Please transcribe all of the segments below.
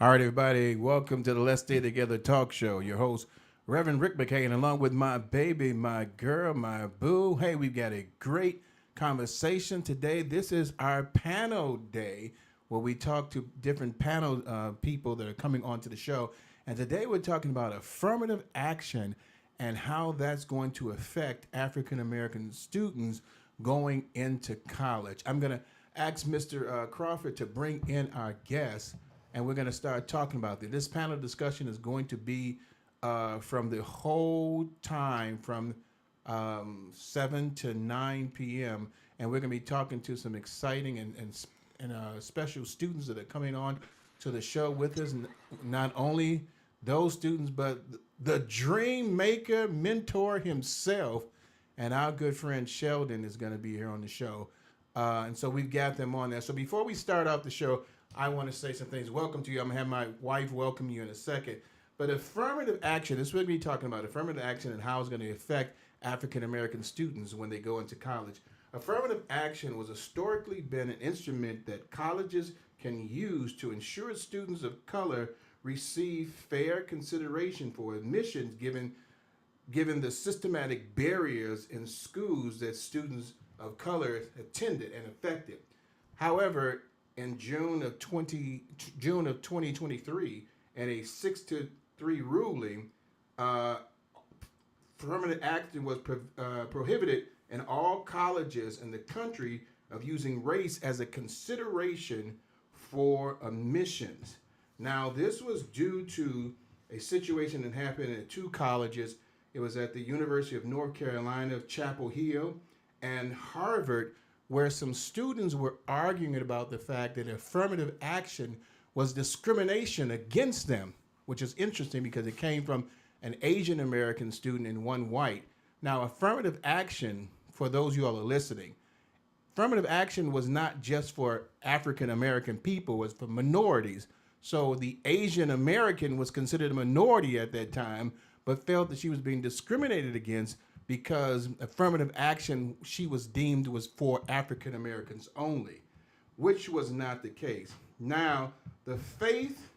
All right, everybody, welcome to the Let's Stay Together talk show. Your host, Reverend Rick McCain, along with my baby, my girl, my boo. Hey, we've got a great conversation today. This is our panel day where we talk to different panel people that are coming onto the show. And today we're talking about affirmative action and how that's going to affect African American students going into college. I'm going to ask Mr. Crawford to bring in our guests, and we're going to start talking about this. This panel discussion is going to be from the whole time from 7 to 9 p.m., and we're going to be talking to some exciting and special students that are coming on to the show with us. Not only those students, but the dream maker, mentor himself, and our good friend Sheldon is going to be here on the show. And so we've got them on there. So before we start off the show, I want to say some things. Welcome to you. I'm going to have my wife welcome you in a second. But affirmative action, this is what we're going to be talking about, affirmative action and how it's going to affect African American students when they go into college. Affirmative action was historically been an instrument that colleges can use to ensure students of color receive fair consideration for admissions given the systematic barriers in schools that students of color attended and affected. However, in June of 2023, in a 6-3 ruling, affirmative action was prohibited in all colleges in the country of using race as a consideration for admissions. Now, this was due to a situation that happened at two colleges. It was at the University of North Carolina, Chapel Hill, and Harvard, where some students were arguing about the fact that affirmative action was discrimination against them, which is interesting because it came from an Asian American student and one white. Now, affirmative action, for those of you all are listening, affirmative action was not just for African American people, it was for minorities. So the Asian American was considered a minority at that time, but felt that she was being discriminated against because affirmative action she was deemed was for African Americans only, which was not the case. Now, the faith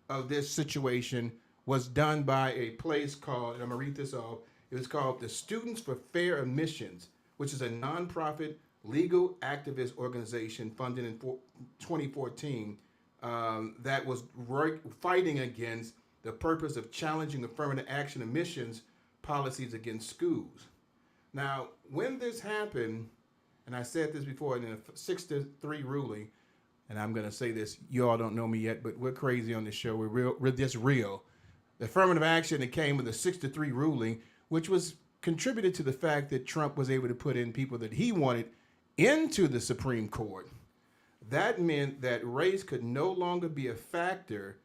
of this situation was done by a place called, and I'm gonna read this off, it was called the Students for Fair Admissions, which is a nonprofit legal activist organization funded in 2014 that was fighting against the purpose of challenging affirmative action admissions policies against schools. Now, when this happened, and I said this before in a 6-3 ruling, and I'm going to say this, you all don't know me yet, but we're crazy on this show. We're just real. The affirmative action that came with a 6-3 ruling, which was contributed to the fact that Trump was able to put in people that he wanted into the Supreme Court. That meant that race could no longer be a factor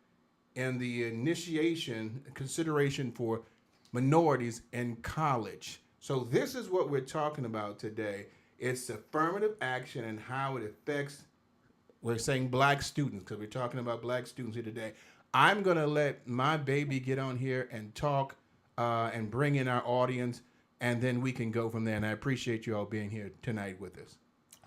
in the consideration for minorities in college. So this is what we're talking about today. It's affirmative action and how it affects, we're saying black students, because we're talking about black students here today. I'm going to let my baby get on here and talk and bring in our audience, and then we can go from there. And I appreciate you all being here tonight with us.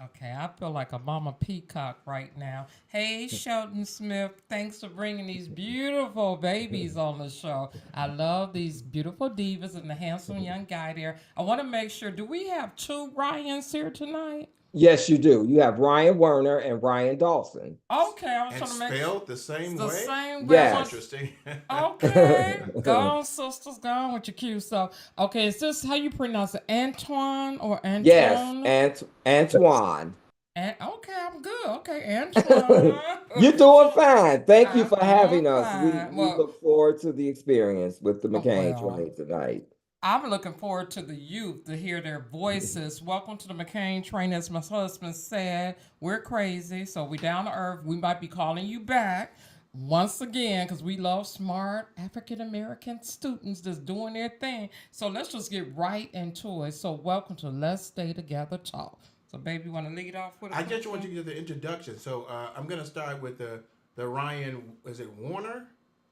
Okay, I feel like a mama peacock right now. Hey, Sheldon Smith, thanks for bringing these beautiful babies on the show. I love these beautiful divas and the handsome young guy there. I want to make sure, do we have two Ryans here tonight? Yes, you do. You have Ryan Werner and Ryan Dawson. Okay, I was And trying to make sure. spelled the same way? The same way. Yes. Interesting. Okay, go on, sisters, go on with your cue. So, okay, is this how you pronounce it? Antoine or Antoine? Yes, Antoine. Okay, I'm good. Okay, Antoine. You're doing fine. Thank you for I'm having doing us. We fine. Well, look forward to the experience with the McCain well, train tonight. I'm looking forward to the youth to hear their voices. Welcome to the McCain train. As my husband said, we're crazy, so we down to earth. We might be calling you back once again because we love smart African American students that's doing their thing. So let's just get right into it. So welcome to Let's Stay Together Talk. So, baby, you want to lead off with? I just want you to give the introduction. So I'm going to start with the Ryan. Is it Warner?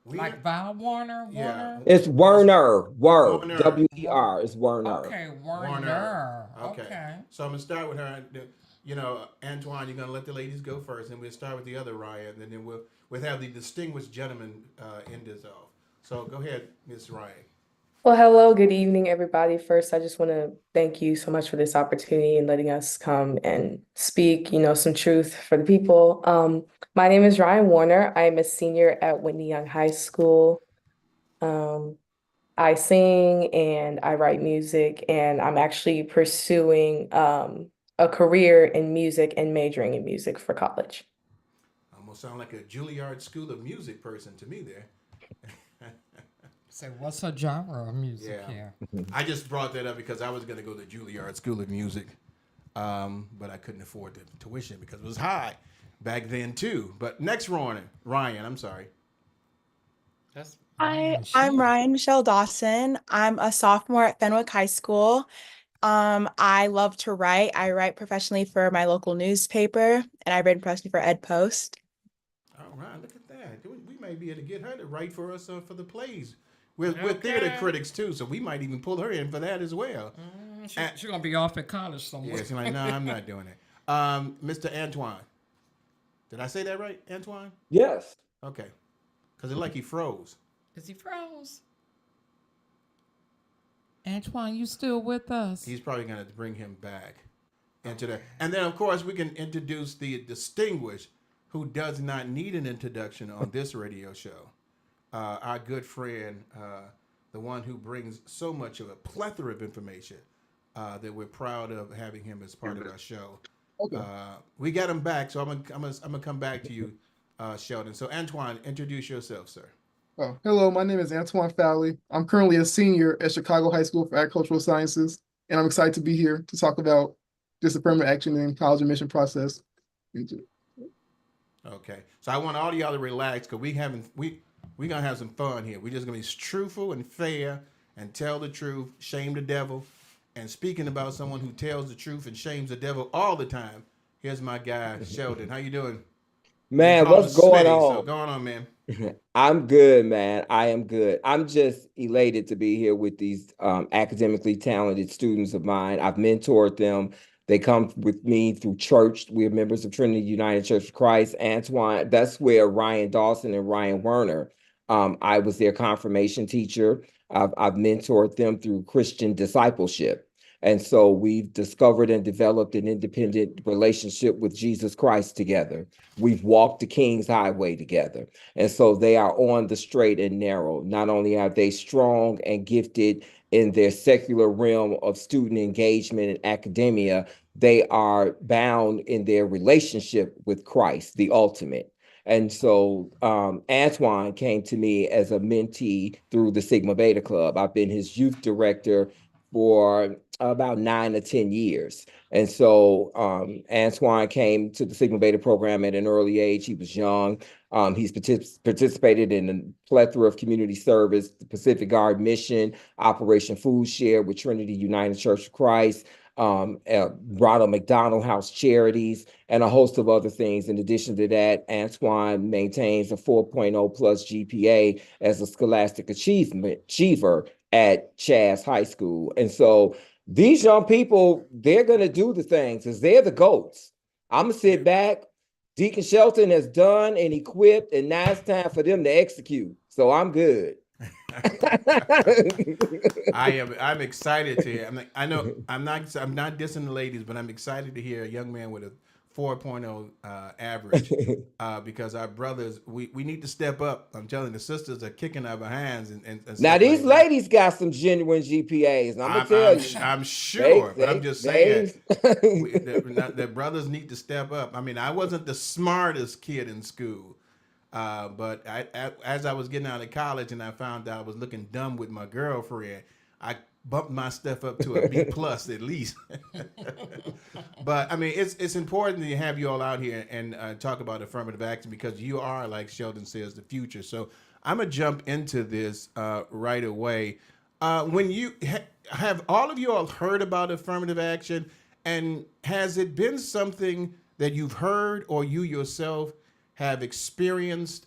We Like Val Warner, yeah, It's Werner. Warner. W-E-R. It's Werner. Okay, Warner. Warner. Okay. Okay. So I'm gonna start with her. You know, Antoine, you're gonna let the ladies go first, and we'll start with the other Ryan, and then we'll have the distinguished gentleman end this off. So go ahead, Miss Ryan. Well, hello, good evening, everybody. First, I just want to thank you so much for this opportunity and letting us come and speak, some truth for the people. My name is Ryan Warner. I am a senior at Whitney Young High School. I sing and I write music, and I'm actually pursuing a career in music and majoring in music for college. Almost sound like a Juilliard School of Music person to me there. So what's a genre of music Yeah. here? I just brought that up because I was going to go to Juilliard School of Music, but I couldn't afford the tuition because it was high back then too. But next, Ryan, I'm sorry. That's Hi, Michelle. I'm Ryan Michelle Dawson. I'm a sophomore at Fenwick High School. I love to write. I write professionally for my local newspaper, and I've written professionally for Ed Post. All right, look at that. We may be able to get her to write for us for the plays. We're theater Okay. critics too, so we might even pull her in for that as well. She's gonna be off at college somewhere. Yeah, she's like, no, I'm not doing it. Mr. Antoine. Did I say that right, Antoine? Yes. Okay. Because it like he froze. Is he froze? Antoine, you still with us? He's probably going to bring him back into that. And then, of course, we can introduce the distinguished who does not need an introduction on this radio show. Our good friend, the one who brings so much of a plethora of information that we're proud of having him as part of our show. Okay. We got him back, so I'm gonna come back to you, Sheldon. So Antoine, introduce yourself, sir. Oh, hello, my name is Antoine Fowley. I'm currently a senior at Chicago High School for Agricultural Sciences, and I'm excited to be here to talk about this affirmative action and college admission process. Okay, so I want all y'all to relax because we gonna have some fun here. We're just gonna be truthful and fair and tell the truth, shame the devil. And speaking about someone who tells the truth and shames the devil all the time, here's my guy Sheldon. How you doing? Man, You call what's him going Smitty, on? So going on, man. I'm good, man. I am good. I'm just elated to be here with these academically talented students of mine. I've mentored them. They come with me through church. We are members of Trinity United Church of Christ. Antoine, that's where Ryan Dawson and Ryan Werner, I was their confirmation teacher. I've mentored them through Christian discipleship. And so we've discovered and developed an independent relationship with Jesus Christ together. We've walked the King's Highway together. And so they are on the straight and narrow. Not only are they strong and gifted in their secular realm of student engagement and academia, they are bound in their relationship with Christ, the ultimate. And so Antoine came to me as a mentee through the Sigma Beta Club. I've been his youth director for about 9 or 10 years. And so Antoine came to the Sigma Beta program at an early age. He was young. He's participated in a plethora of community service, the Pacific Guard Mission, Operation Food Share with Trinity United Church of Christ, Ronald McDonald House Charities, and a host of other things. In addition to that, Antoine maintains a 4.0 plus GPA as a scholastic achiever at Chaz High School. And so these young people, they're going to do the things because they're the GOATs. I'm going to sit back. Deacon Shelton has done and equipped, and now it's time for them to execute. So I'm good. I'm excited to hear. I'm not dissing the ladies, but I'm excited to hear a young man with a 4.0 average because our brothers, we need to step up. I'm telling you, the sisters are kicking our behinds. And Now these like ladies got some genuine GPAs. I'm gonna tell you. I'm sure, but I'm just saying they the brothers need to step up. I mean, I wasn't the smartest kid in school, but as I was getting out of college and I found out I was looking dumb with my girlfriend, I bumped my stuff up to a B plus at least. But I mean, it's important to have you all out here and talk about affirmative action because you are, like Sheldon says, the future. So I'm gonna jump into this right away. When you have all of you all heard about affirmative action, and has it been something that you've heard or you yourself have experienced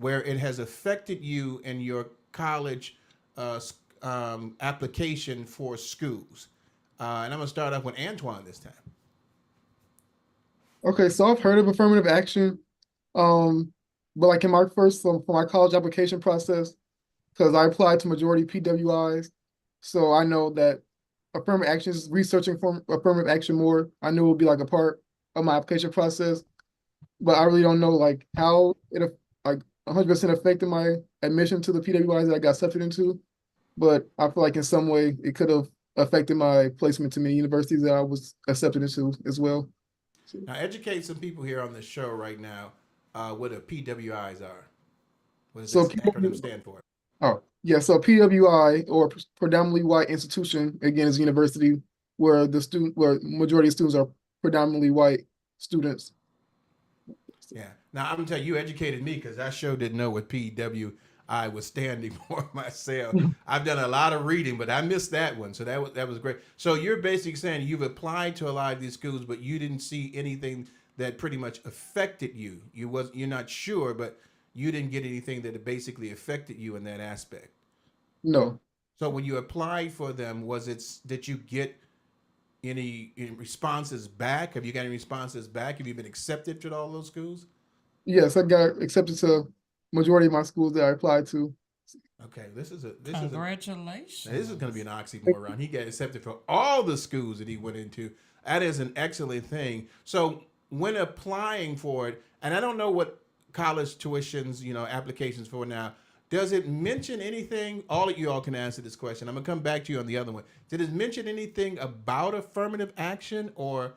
where it has affected you in your college application for schools? And I'm gonna start off with Antoine this time. Okay, so I've heard of affirmative action, but like in my first, for my college application process, because I applied to majority PWIs, so I know that affirmative action is researching for affirmative action more. I knew it would be like a part of my application process, but I really don't know like how it like 100% affected my admission to the PWIs that I got accepted into. But I feel like in some way it could have affected my placement to many universities that I was accepted into as well. Now, educate some people here on the show right now what a PWIs are. What does So this acronym stand for? Oh, yeah. So PWI, or predominantly white institution, again, is a university where where majority of students are predominantly white students. Yeah. Now I'm gonna tell you, you educated me because I sure didn't know what PWI was standing for myself. I've done a lot of reading, but I missed that one. So that was great. So you're basically saying you've applied to a lot of these schools, but you didn't see anything that pretty much affected you. You're not sure, but you didn't get anything that basically affected you in that aspect. No, So when you applied for them, did you get any responses back? Have you got any responses back? Have you been accepted to all those schools? yes, I got accepted to majority of my schools that I applied to. Okay, this is Congratulations. now, this is going to be an oxymoron. He got accepted for all the schools that he went into. That is an excellent thing. So when applying for it, and I don't know what college tuitions, applications for now, does it mention anything? All of you all can answer this question. I'm gonna come back to you on the other one. Did it mention anything about affirmative action, or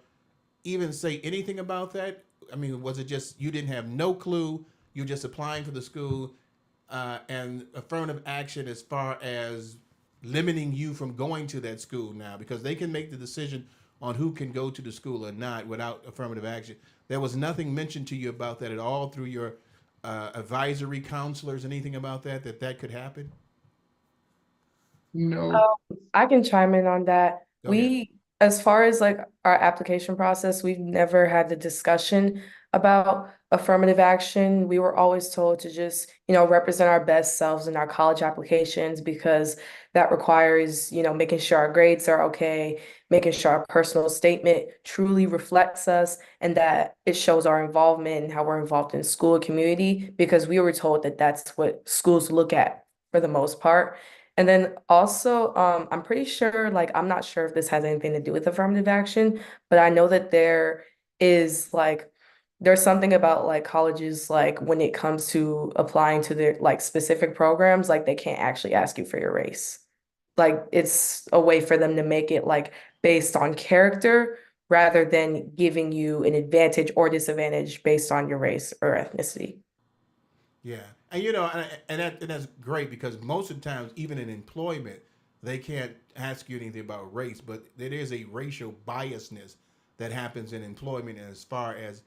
even say anything about that? I mean, was it just you didn't have no clue? You're just applying for the school, and affirmative action as far as limiting you from going to that school now, because they can make the decision on who can go to the school or not without affirmative action. There was nothing mentioned to you about that at all through your advisory counselors, anything about that could happen? No, I can chime in on that. Go ahead. As far as like our application process, we've never had the discussion about affirmative action. We were always told to just, represent our best selves in our college applications, because that requires, making sure our grades are okay, making sure our personal statement truly reflects us, and that it shows our involvement and how we're involved in school community, because we were told that that's what schools look at for the most part. And then also, I'm pretty sure, like, I'm not sure if this has anything to do with affirmative action, but I know that there's something about like colleges, like when it comes to applying to their like specific programs, like they can't actually ask you for your race. Like it's a way for them to make it like based on character rather than giving you an advantage or disadvantage based on your race or ethnicity. Yeah, and that's great, because most of the times, even in employment, they can't ask you anything about race, but there is a racial biasness that happens in employment as far as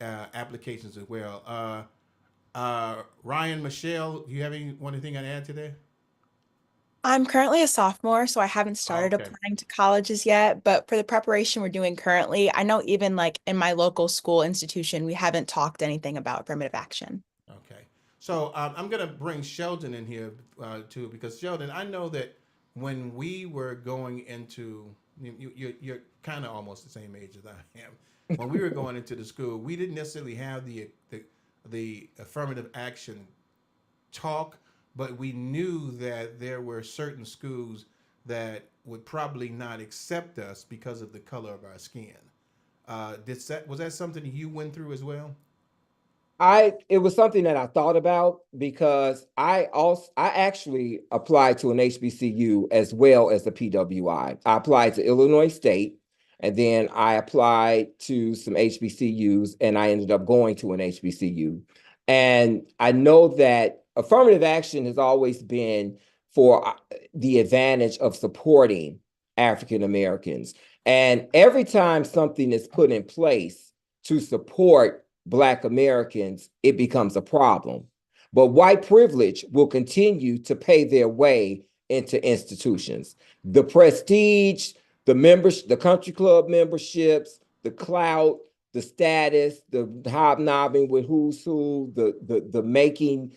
applications as well. Ryan, Michelle, do you have anything to add to that? I'm currently a sophomore, so I haven't started Okay. applying to colleges yet, but for the preparation we're doing currently, I know even like in my local school institution, we haven't talked anything about affirmative action. Okay. So I'm going to bring Sheldon in here too, because Sheldon, I know that when we were going into, you're kind of almost the same age as I am. When we were going into the school, we didn't necessarily have the affirmative action talk, but we knew that there were certain schools that would probably not accept us because of the color of our skin. Was that something you went through as well? It was something that I thought about, because I actually applied to an HBCU as well as a PWI. I applied to Illinois State, and then I applied to some HBCUs, and I ended up going to an HBCU. And I know that affirmative action has always been for the advantage of supporting African Americans. And every time something is put in place to support Black Americans, it becomes a problem. But white privilege will continue to pay their way into institutions. The prestige, the country club memberships, the clout, the the status, the hobnobbing with who's who, the making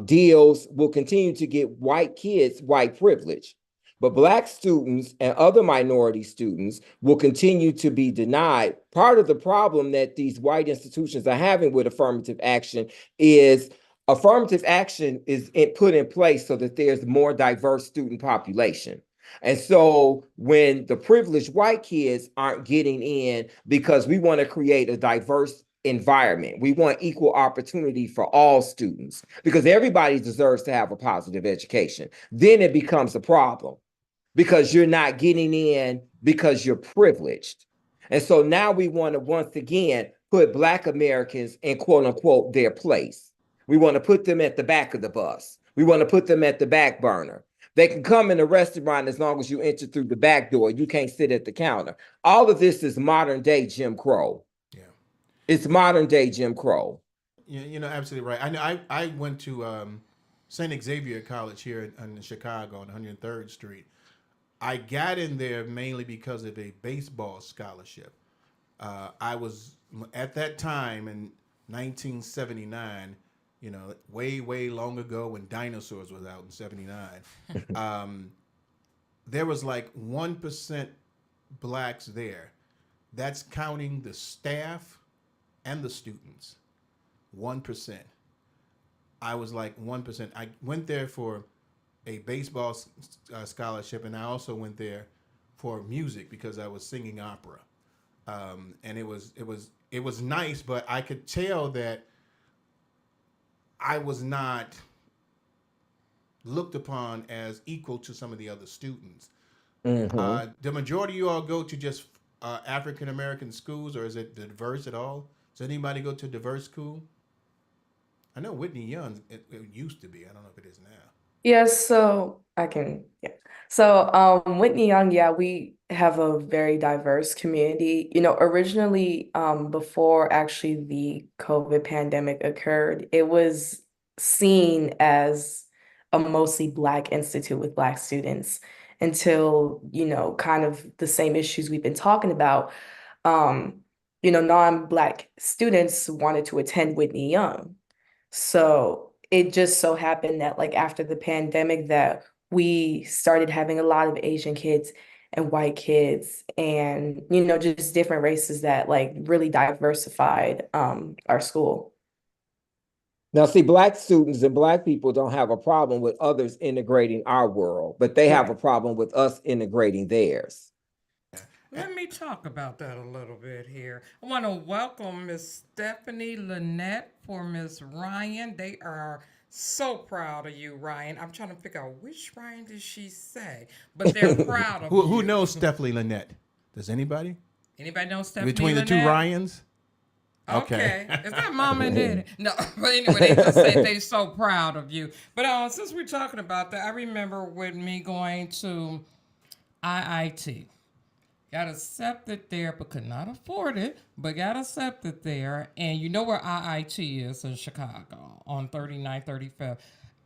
deals will continue to get white kids white privilege. But Black students and other minority students will continue to be denied. Part of the problem that these white institutions are having with affirmative action is affirmative action is put in place so that there's more diverse student population. And so when the privileged white kids aren't getting in because we want to create a diverse environment, we want equal opportunity for all students because everybody deserves to have a positive education, then it becomes a problem because you're not getting in because you're privileged. And so now we want to once again put Black Americans in quote unquote their place. We want to put them at the back of the bus. We want to put them at the back burner. They can come in the restaurant as long as you enter through the back door. You can't sit at the counter. All of this is modern day Jim Crow. Yeah. It's modern day Jim Crow. Absolutely right. I went to St. Xavier College here in Chicago on 103rd Street. I got in there mainly because of a baseball scholarship. I was at that time in 1979, way, way long ago when dinosaurs was out in 79. There was like 1% blacks there. That's counting the staff and the students. 1%. I was like 1%. I went there for a baseball scholarship, and I also went there for music because I was singing opera. And it was nice, but I could tell that I was not looked upon as equal to some of the other students. Mm-hmm. The majority of you all go to just African American schools, or is it diverse at all? Does anybody go to a diverse school? I know Whitney Young, it used to be. I don't know if it is now. Yes, so I can, yeah. So, Whitney Young, yeah, we have a very diverse community. Originally, before actually the COVID pandemic occurred, it was seen as a mostly Black institute with Black students until, kind of the same issues we've been talking about. Non-Black students wanted to attend Whitney Young. So it just so happened that like after the pandemic that we started having a lot of Asian kids and white kids and just different races that like really diversified our school. Now, see, Black students and Black people don't have a problem with others integrating our world, but they have a problem with us integrating theirs. Let me talk about that a little bit here. I want to welcome Miss Stephanie Lynette for Miss Ryan. They are so proud of you, Ryan. I'm trying to figure out which Ryan did she say, but they're proud of you. Who knows Stephanie Lynette? Does anybody? Anybody know Stephanie Between Lynette? the two Ryans? Okay. Is that mom and daddy? No, but anyway, they just say they so proud of you. But since we're talking about that, I remember with me going to IIT. Got accepted there, but could not afford it, but got accepted there. And you know where IIT is in Chicago on 39th, 35th.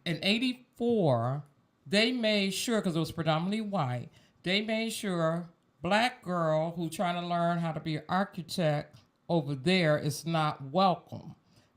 In 84, they made sure, because it was predominantly white, they made sure Black girl who trying to learn how to be an architect over there is not welcome.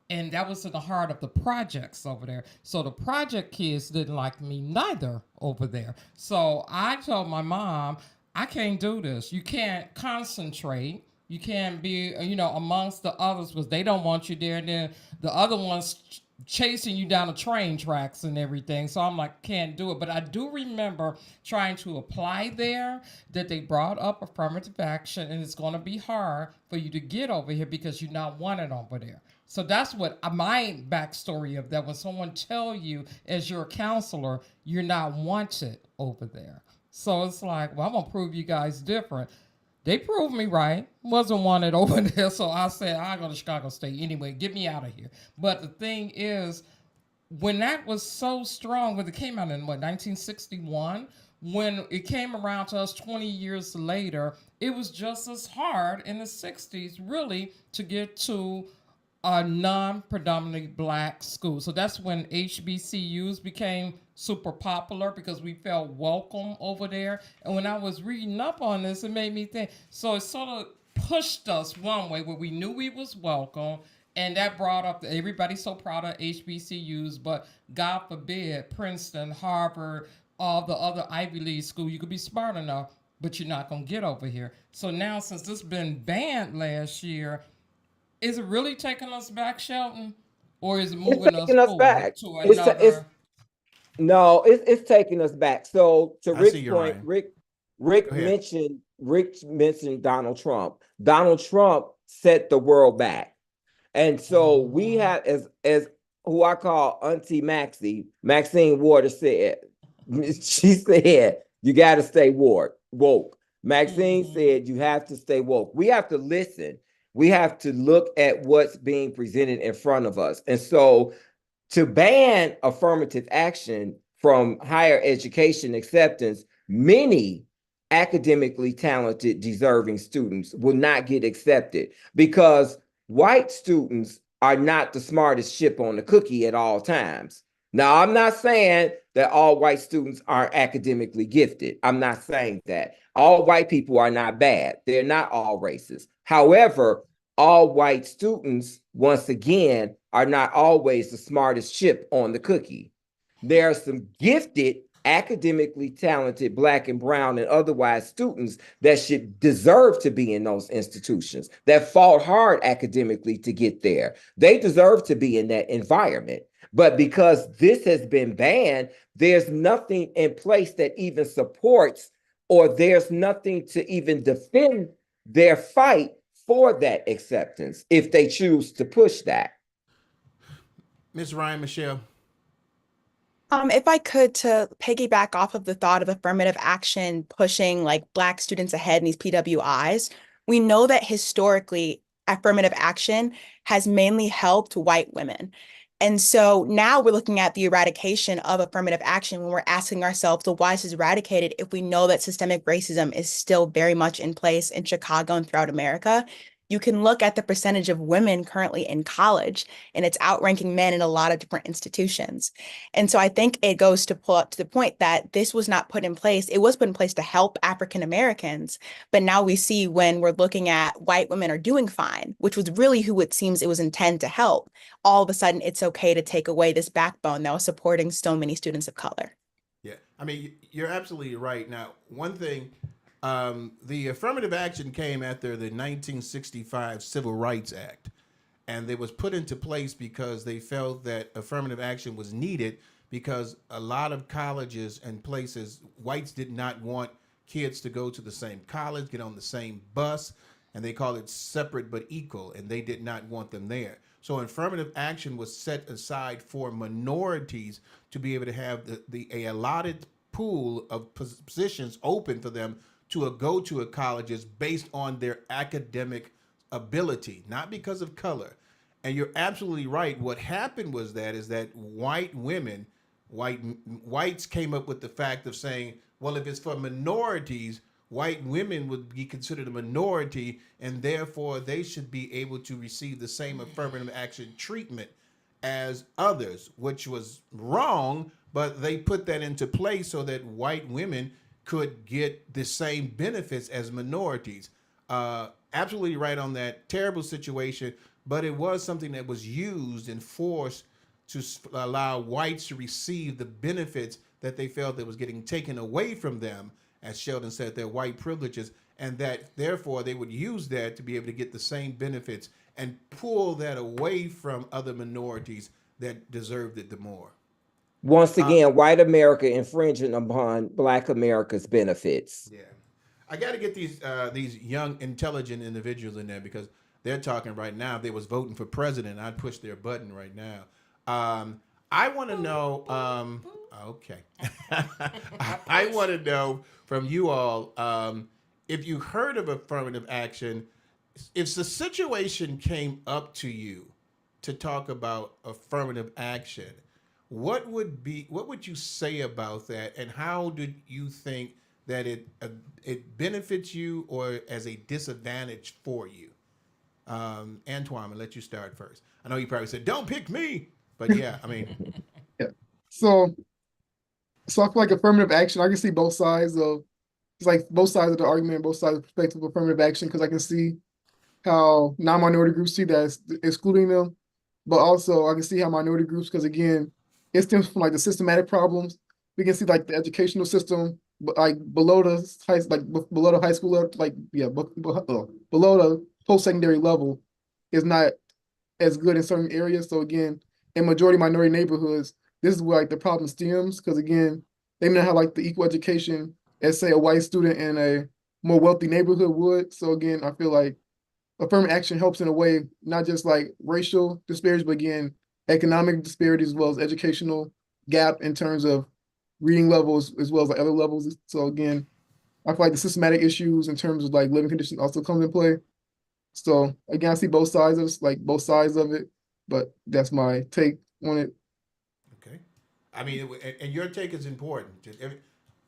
And that was in the heart of the projects over there. So the project kids didn't like me neither over there. So I told my mom, I can't do this. You can't concentrate. You can't be, amongst the others because they don't want you there. And then the other ones chasing you down the train tracks and everything. So I'm like, can't do it. But I do remember trying to apply there that they brought up affirmative action, and it's going to be hard for you to get over here because you're not wanted over there. So that's what my backstory of that. When someone tell you as your counselor, you're not wanted over there. So it's like, well, I'm going to prove you guys different. They proved me right. Wasn't wanted over there. So I said, I'll go to Chicago State anyway. Get me out of here. But the thing is, when that was so strong, when it came out in 1961, when it came around to us 20 years later, it was just as hard in the 60s, really, to get to a non-predominantly Black school. So that's when HBCUs became super popular because we felt welcome over there. And when I was reading up on this, it made me think, so it sort of pushed us one way where we knew we was welcome, and that brought up everybody's so proud of HBCUs, but God forbid Princeton, Harvard, all the other Ivy League school, you could be smart enough, but you're not gonna get over here. So now, since this been banned last year, is it really taking us back, Shelton, or is it It's moving us taking us forward back. to It's another? no, it's taking us back. So to I see Rick's you, point, Ryan. Rick Go ahead. mentioned Donald Trump. Donald Trump set the world back. And so we have, as who I call Auntie Maxine Waters said, she said, you got to stay woke. Maxine Mhm. said, you have to stay woke. We have to listen. We have to look at what's being presented in front of us. And so to ban affirmative action from higher education acceptance, many academically talented, deserving students will not get accepted because white students are not the smartest chip on the cookie at all times. Now, I'm not saying that all white students are academically gifted. I'm not saying that. All white people are not bad. They're not all races. However, all white students, once again, are not always the smartest chip on the cookie. There are some gifted, academically talented Black and brown and otherwise students that should deserve to be in those institutions, that fought hard academically to get there. They deserve to be in that environment. But because this has been banned, there's nothing in place that even supports, or there's nothing to even defend their fight for that acceptance if they choose to push that. Miss Ryan Michelle. If I could, to piggyback off of the thought of affirmative action pushing like Black students ahead in these PWIs, we know that historically affirmative action has mainly helped white women. And so now we're looking at the eradication of affirmative action when we're asking ourselves, well, why is this eradicated if we know that systemic racism is still very much in place in Chicago and throughout America? You can look at the percentage of women currently in college, and it's outranking men in a lot of different institutions. And so I think it goes to pull up to the point that this was not put in place. It was put in place to help African Americans. But now we see when we're looking at white women are doing fine, which was really who it seems it was intended to help, all of a sudden it's okay to take away this backbone that was supporting so many students of color. Yeah, I mean, you're absolutely right. Now, one thing, the affirmative action came after the 1965 Civil Rights Act, and it was put into place because they felt that affirmative action was needed because a lot of colleges and places, whites did not want kids to go to the same college, get on the same bus, and they call it separate but equal, and they did not want them there. So affirmative action was set aside for minorities to be able to have a allotted pool of positions open for them to go to a colleges based on their academic ability, not because of color. And you're absolutely right. What happened was that white women, whites came up with the fact of saying, well, if it's for minorities, white women would be considered a minority, and therefore they should be able to receive the same affirmative action treatment as others, which was wrong, but they put that into place so that white women could get the same benefits as minorities. Absolutely right on that. Terrible situation, but it was something that was used and forced to allow whites to receive the benefits that they felt that was getting taken away from them, as Sheldon said, their white privileges, and that therefore they would use that to be able to get the same benefits and pull that away from other minorities that deserved it the more. Once again, white America infringing upon Black America's benefits. Yeah, I got to get these young, intelligent individuals in there because they're talking right now. If they was voting for president, I'd push their button right now. I want to know. Okay, I want to know from you all if you heard of affirmative action. If the situation came up to you to talk about affirmative action, what would you say about that, and how did you think that it benefits you or as a disadvantage for you? Antoine, I'll let you start first. I know you probably said, "Don't pick me," but yeah, I mean, Yeah. So I feel like affirmative action, I can see both sides of, it's like both sides of the argument, both sides of the perspective of affirmative action, because I can see how non-minority groups see that as excluding them. But also I can see how minority groups, because again, it stems from like the systematic problems. We can see like the educational system, but like below the below the high school level, like yeah, below the post-secondary level is not as good in certain areas. So again, in majority minority neighborhoods, this is where like the problem stems, because again, they may not have like the equal education as say a white student in a more wealthy neighborhood would. So again, I feel like affirmative action helps in a way, not just like racial disparities, but again, economic disparities as well as educational gap in terms of reading levels as well as like other levels. So again, I feel like the systematic issues in terms of like living conditions also come into play. So again, I see both sides of like both sides of it, but that's my take on it. Okay. I mean, and your take is important.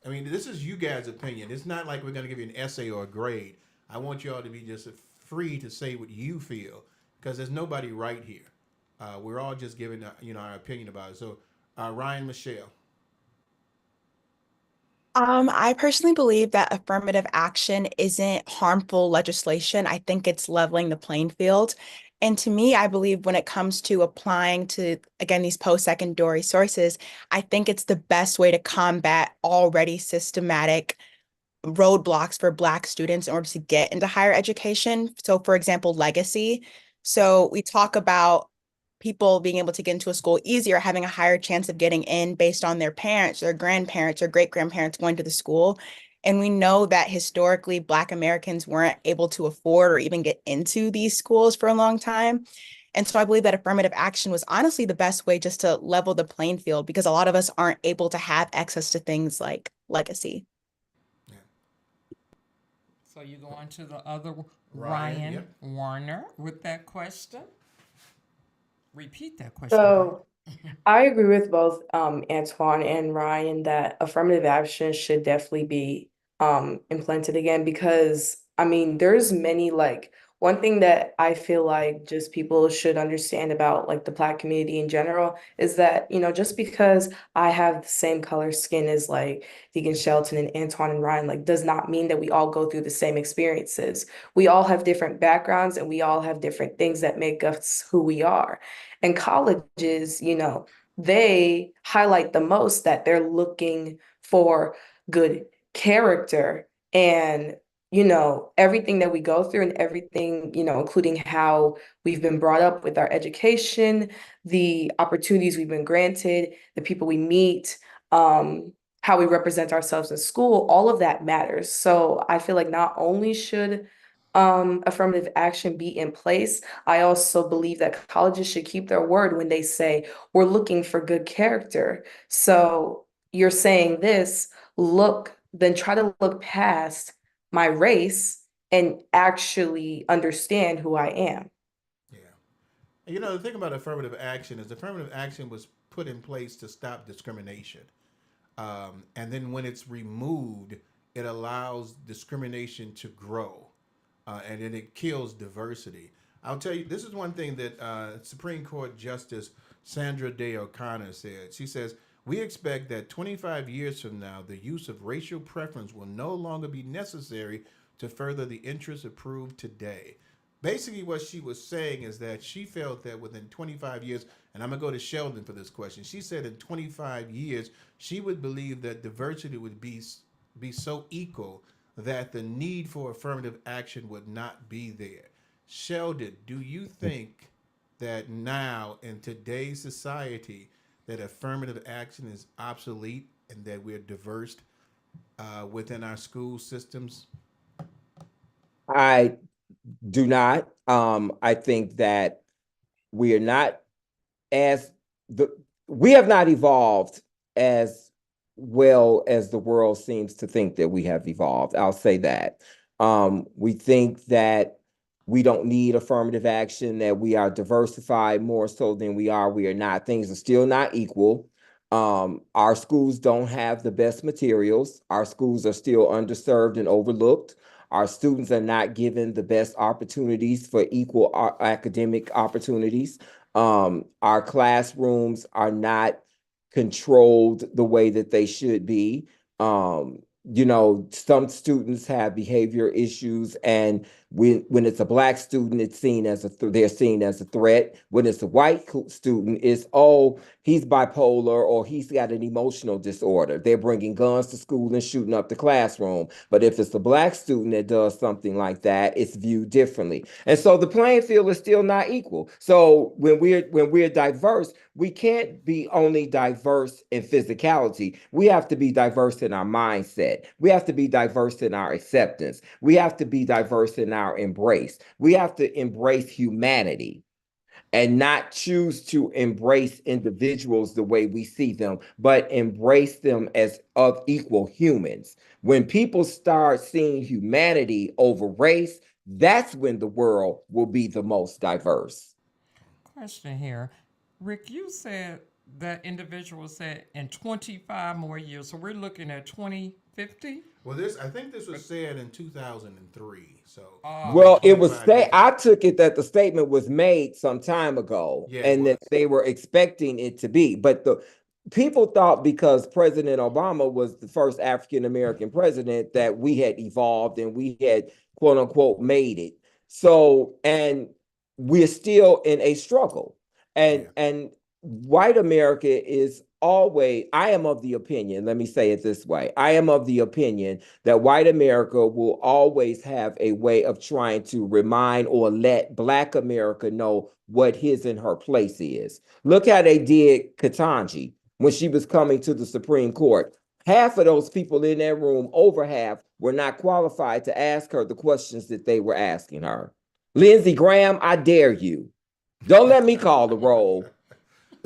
I mean, this is you guys' opinion. It's not like we're going to give you an essay or a grade. I want you all to be just free to say what you feel, because there's nobody right here. We're all just giving our opinion about it. So, Ryan, Michelle. I personally believe that affirmative action isn't harmful legislation. I think it's leveling the playing field. And to me, I believe when it comes to applying to, again, these post-secondary sources, I think it's the best way to combat already systematic roadblocks for Black students in order to get into higher education. So, for example, legacy. So we talk about people being able to get into a school easier, having a higher chance of getting in based on their parents, their grandparents, or great grandparents going to the school. And we know that historically, Black Americans weren't able to afford or even get into these schools for a long time. And so I believe that affirmative action was honestly the best way just to level the playing field because a lot of us aren't able to have access to things like legacy. Yeah. So you go on to the other Ryan, Ryan yep. Warner with that question. Repeat that question. So I agree with both Antoine and Ryan that affirmative action should definitely be implemented again because I mean there's many like one thing that I feel like just people should understand about like the Black community in general is that just because I have the same color skin as like Deacon Shelton and Antoine and Ryan like does not mean that we all go through the same experiences. We all have different backgrounds and we all have different things that make us who we are. And colleges, they highlight the most that they're looking for good character and everything that we go through and everything including how we've been brought up with our education, the opportunities we've been granted, the people we meet, how we represent ourselves in school, all of that matters. So I feel like not only should affirmative action be in place, I also believe that colleges should keep their word when they say we're looking for good character. So you're saying this, then try to look past my race and actually understand who I am. Yeah. And the thing about affirmative action is affirmative action was put in place to stop discrimination. And then when it's removed, it allows discrimination to grow. And then it kills diversity. I'll tell you, this is one thing that Supreme Court Justice Sandra Day O'Connor said. She says, "We expect that 25 years from now, the use of racial preference will no longer be necessary to further the interests approved today." Basically, what she was saying is that she felt that within 25 years, and I'm going to go to Sheldon for this question. She said in 25 years, she would believe that diversity would be so equal that the need for affirmative action would not be there. Sheldon, do you think that now in today's society that affirmative action is obsolete and that we're diverse within our school systems? I do not. I think that we are not as we have not evolved as well as the world seems to think that we have evolved. I'll say that. We think that we don't need affirmative action, that we are diversified more so than we are. We are not. Things are still not equal. Our schools don't have the best materials. Our schools are still underserved and overlooked. Our students are not given the best opportunities for equal academic opportunities. Our classrooms are not controlled the way that they should be. some students have behavior issues, and when it's a black student, it's seen as they're seen as a threat. When it's a white student, it's, oh, he's bipolar or he's got an emotional disorder. They're bringing guns to school and shooting up the classroom. But if it's a black student that does something like that, it's viewed differently. And so the playing field is still not equal. So when we're diverse, we can't be only diverse in physicality. We have to be diverse in our mindset. We have to be diverse in our acceptance. We have to be diverse in our embrace. We have to embrace humanity and not choose to embrace individuals the way we see them, but embrace them as of equal humans. When people start seeing humanity over race, that's when the world will be the most diverse. Question here. Rick, you said that individual said in 25 more years. So we're looking at 2050? Well, I think this was said in 2003. So, Well, it was 25 years. I took it that the statement was made some time ago, Yeah, it and that was. they were expecting it to be. But the people thought because President Obama was the first African American president that we had evolved and we had quote unquote made it. So, and we're still in a struggle. Yeah. And white America is always, I am of the opinion, let me say it this way. I am of the opinion that white America will always have a way of trying to remind or let Black America know what his and her place is. Look how they did Ketanji when she was coming to the Supreme Court. Half of those people in that room, over half, were not qualified to ask her the questions that they were asking her. Lindsey Graham, I dare you. Don't let me call the roll.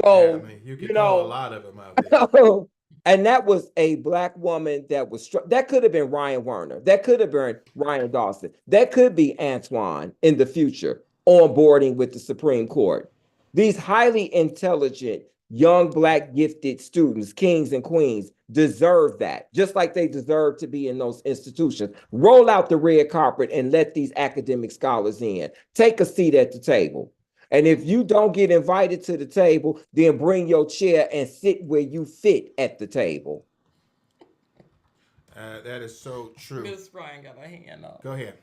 So, Yeah, I mean, you can call a lot of them out there. and that was a Black woman that was that could have been Ryan Werner, that could have been Ryan Dawson, that could be Antoine in the future onboarding with the Supreme Court. These highly intelligent, young Black gifted students, kings and queens, deserve that, just like they deserve to be in those institutions. Roll out the red carpet and let these academic scholars in. Take a seat at the table. And if you don't get invited to the table, then bring your chair and sit where you fit at the table. That is so true. Miss Ryan got a hand up. Go ahead.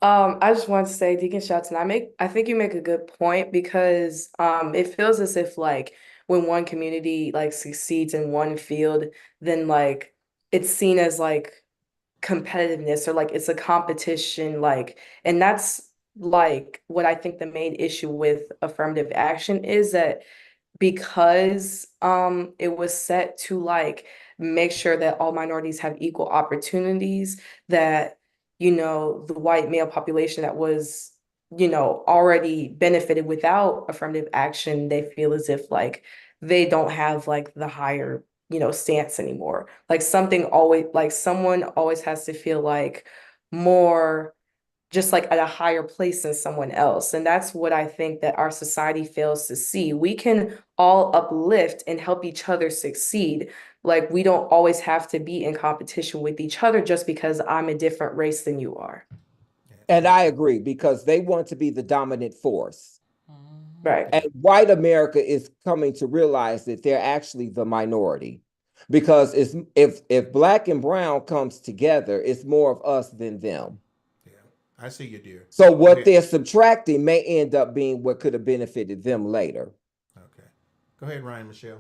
I just want to say, Deacon Shelton, I think you make a good point because it feels as if like when one community like succeeds in one field, then like it's seen as like competitiveness or like it's a competition, like, and that's like what I think the main issue with affirmative action is that because it was set to like make sure that all minorities have equal opportunities, that the white male population that was already benefited without affirmative action, they feel as if like they don't have like the higher stance anymore. Like someone always has to feel like more just like at a higher place than someone else. And that's what I think that our society fails to see. We can all uplift and help each other succeed. Like we don't always have to be in competition with each other just because I'm a different race than you are. And I agree, because they want to be the dominant force. Right. And white America is coming to realize that they're actually the minority. Because if Black and brown comes together, it's more of us than them. I see you, dear. So what they're subtracting may end up being what could have benefited them later. Okay. Go ahead, Ryan, Michelle.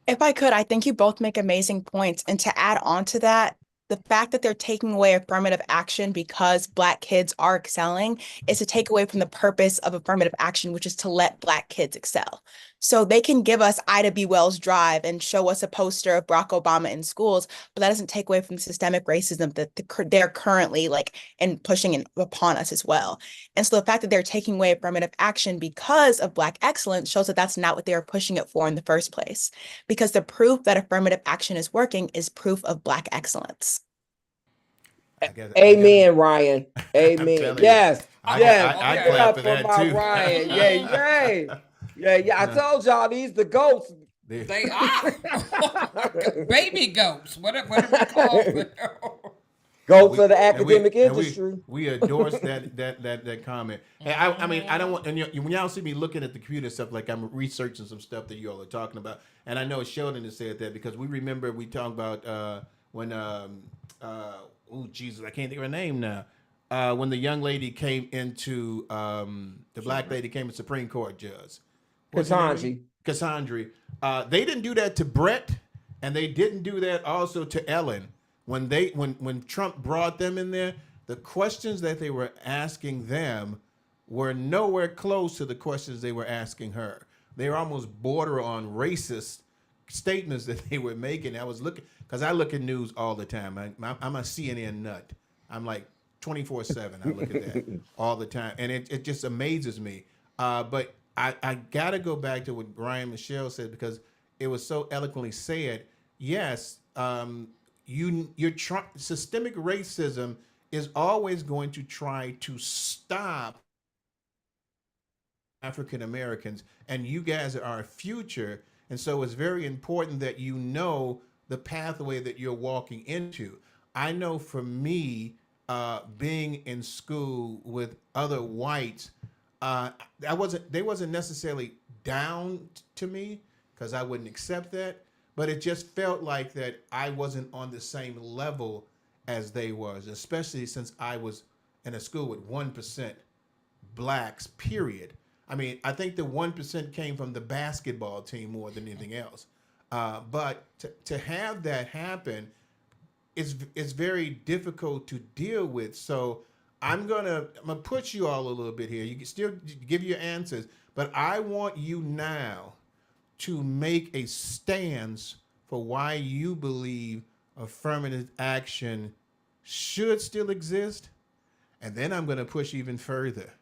If I could, I think you both make amazing points. And to add on to that, the fact that they're taking away affirmative action because Black kids are excelling is to take away from the purpose of affirmative action, which is to let Black kids excel. So they can give us Ida B. Wells Drive and show us a poster of Barack Obama in schools, but that doesn't take away from the systemic racism that they're currently like and pushing upon us as well. And so the fact that they're taking away affirmative action because of Black excellence shows that that's not what they were pushing it for in the first place. Because the proof that affirmative action is working is proof of Black excellence. Amen, Ryan. Amen. Yes. I clap for that my too. Ryan. Yeah. I told y'all these the goats. They are baby goats. What do we call them? Goats of the academic industry. We endorse that comment. And I mean, I don't want, and when y'all see me looking at the computer and stuff, like I'm researching some stuff that you all are talking about, and I know Sheldon has said that because we remember we talked about when oh Jesus, I can't think of her name now. When the young lady came into the black lady came to Supreme Court judge. What's her name? Cassandra. Cassandra. They didn't do that to Brett, and they didn't do that also to Ellen. When Trump brought them in there, the questions that they were asking them were nowhere close to the questions they were asking her. They were almost border on racist statements that they were making. I was looking, because I look at news all the time. I'm a CNN nut. I'm like 24/7. I look at that all the time, and it just amazes me. But I got to go back to what Ryan Michelle said, because it was so eloquently said. Yes, systemic racism is always going to try to stop African Americans, and you guys are our future. And so it's very important that you know the pathway that you're walking into. I know for me, being in school with other whites, they wasn't necessarily down to me, because I wouldn't accept that, but it just felt like that I wasn't on the same level as they was, especially since I was in a school with 1% blacks, period. I mean, I think the 1% came from the basketball team more than anything else. But to have that happen is very difficult to deal with. So I'm gonna push you all a little bit here. You can still give your answers, but I want you now to make a stance for why you believe affirmative action should still exist. And then I'm going to push even further.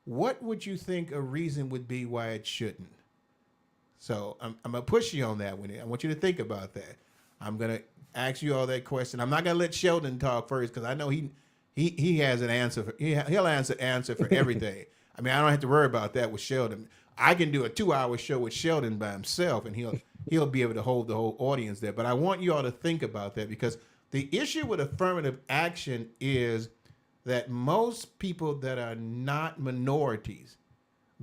What would you think a reason would be why it shouldn't? So I'm going to push you on that one. I want you to think about that. I'm going to ask you all that question. I'm not going to let Sheldon talk first, because I know he has an answer. He'll answer for everything. I mean, I don't have to worry about that with Sheldon. I can do a 2-hour show with Sheldon by himself, and he'll be able to hold the whole audience there. But I want you all to think about that, because the issue with affirmative action is that most people that are not minorities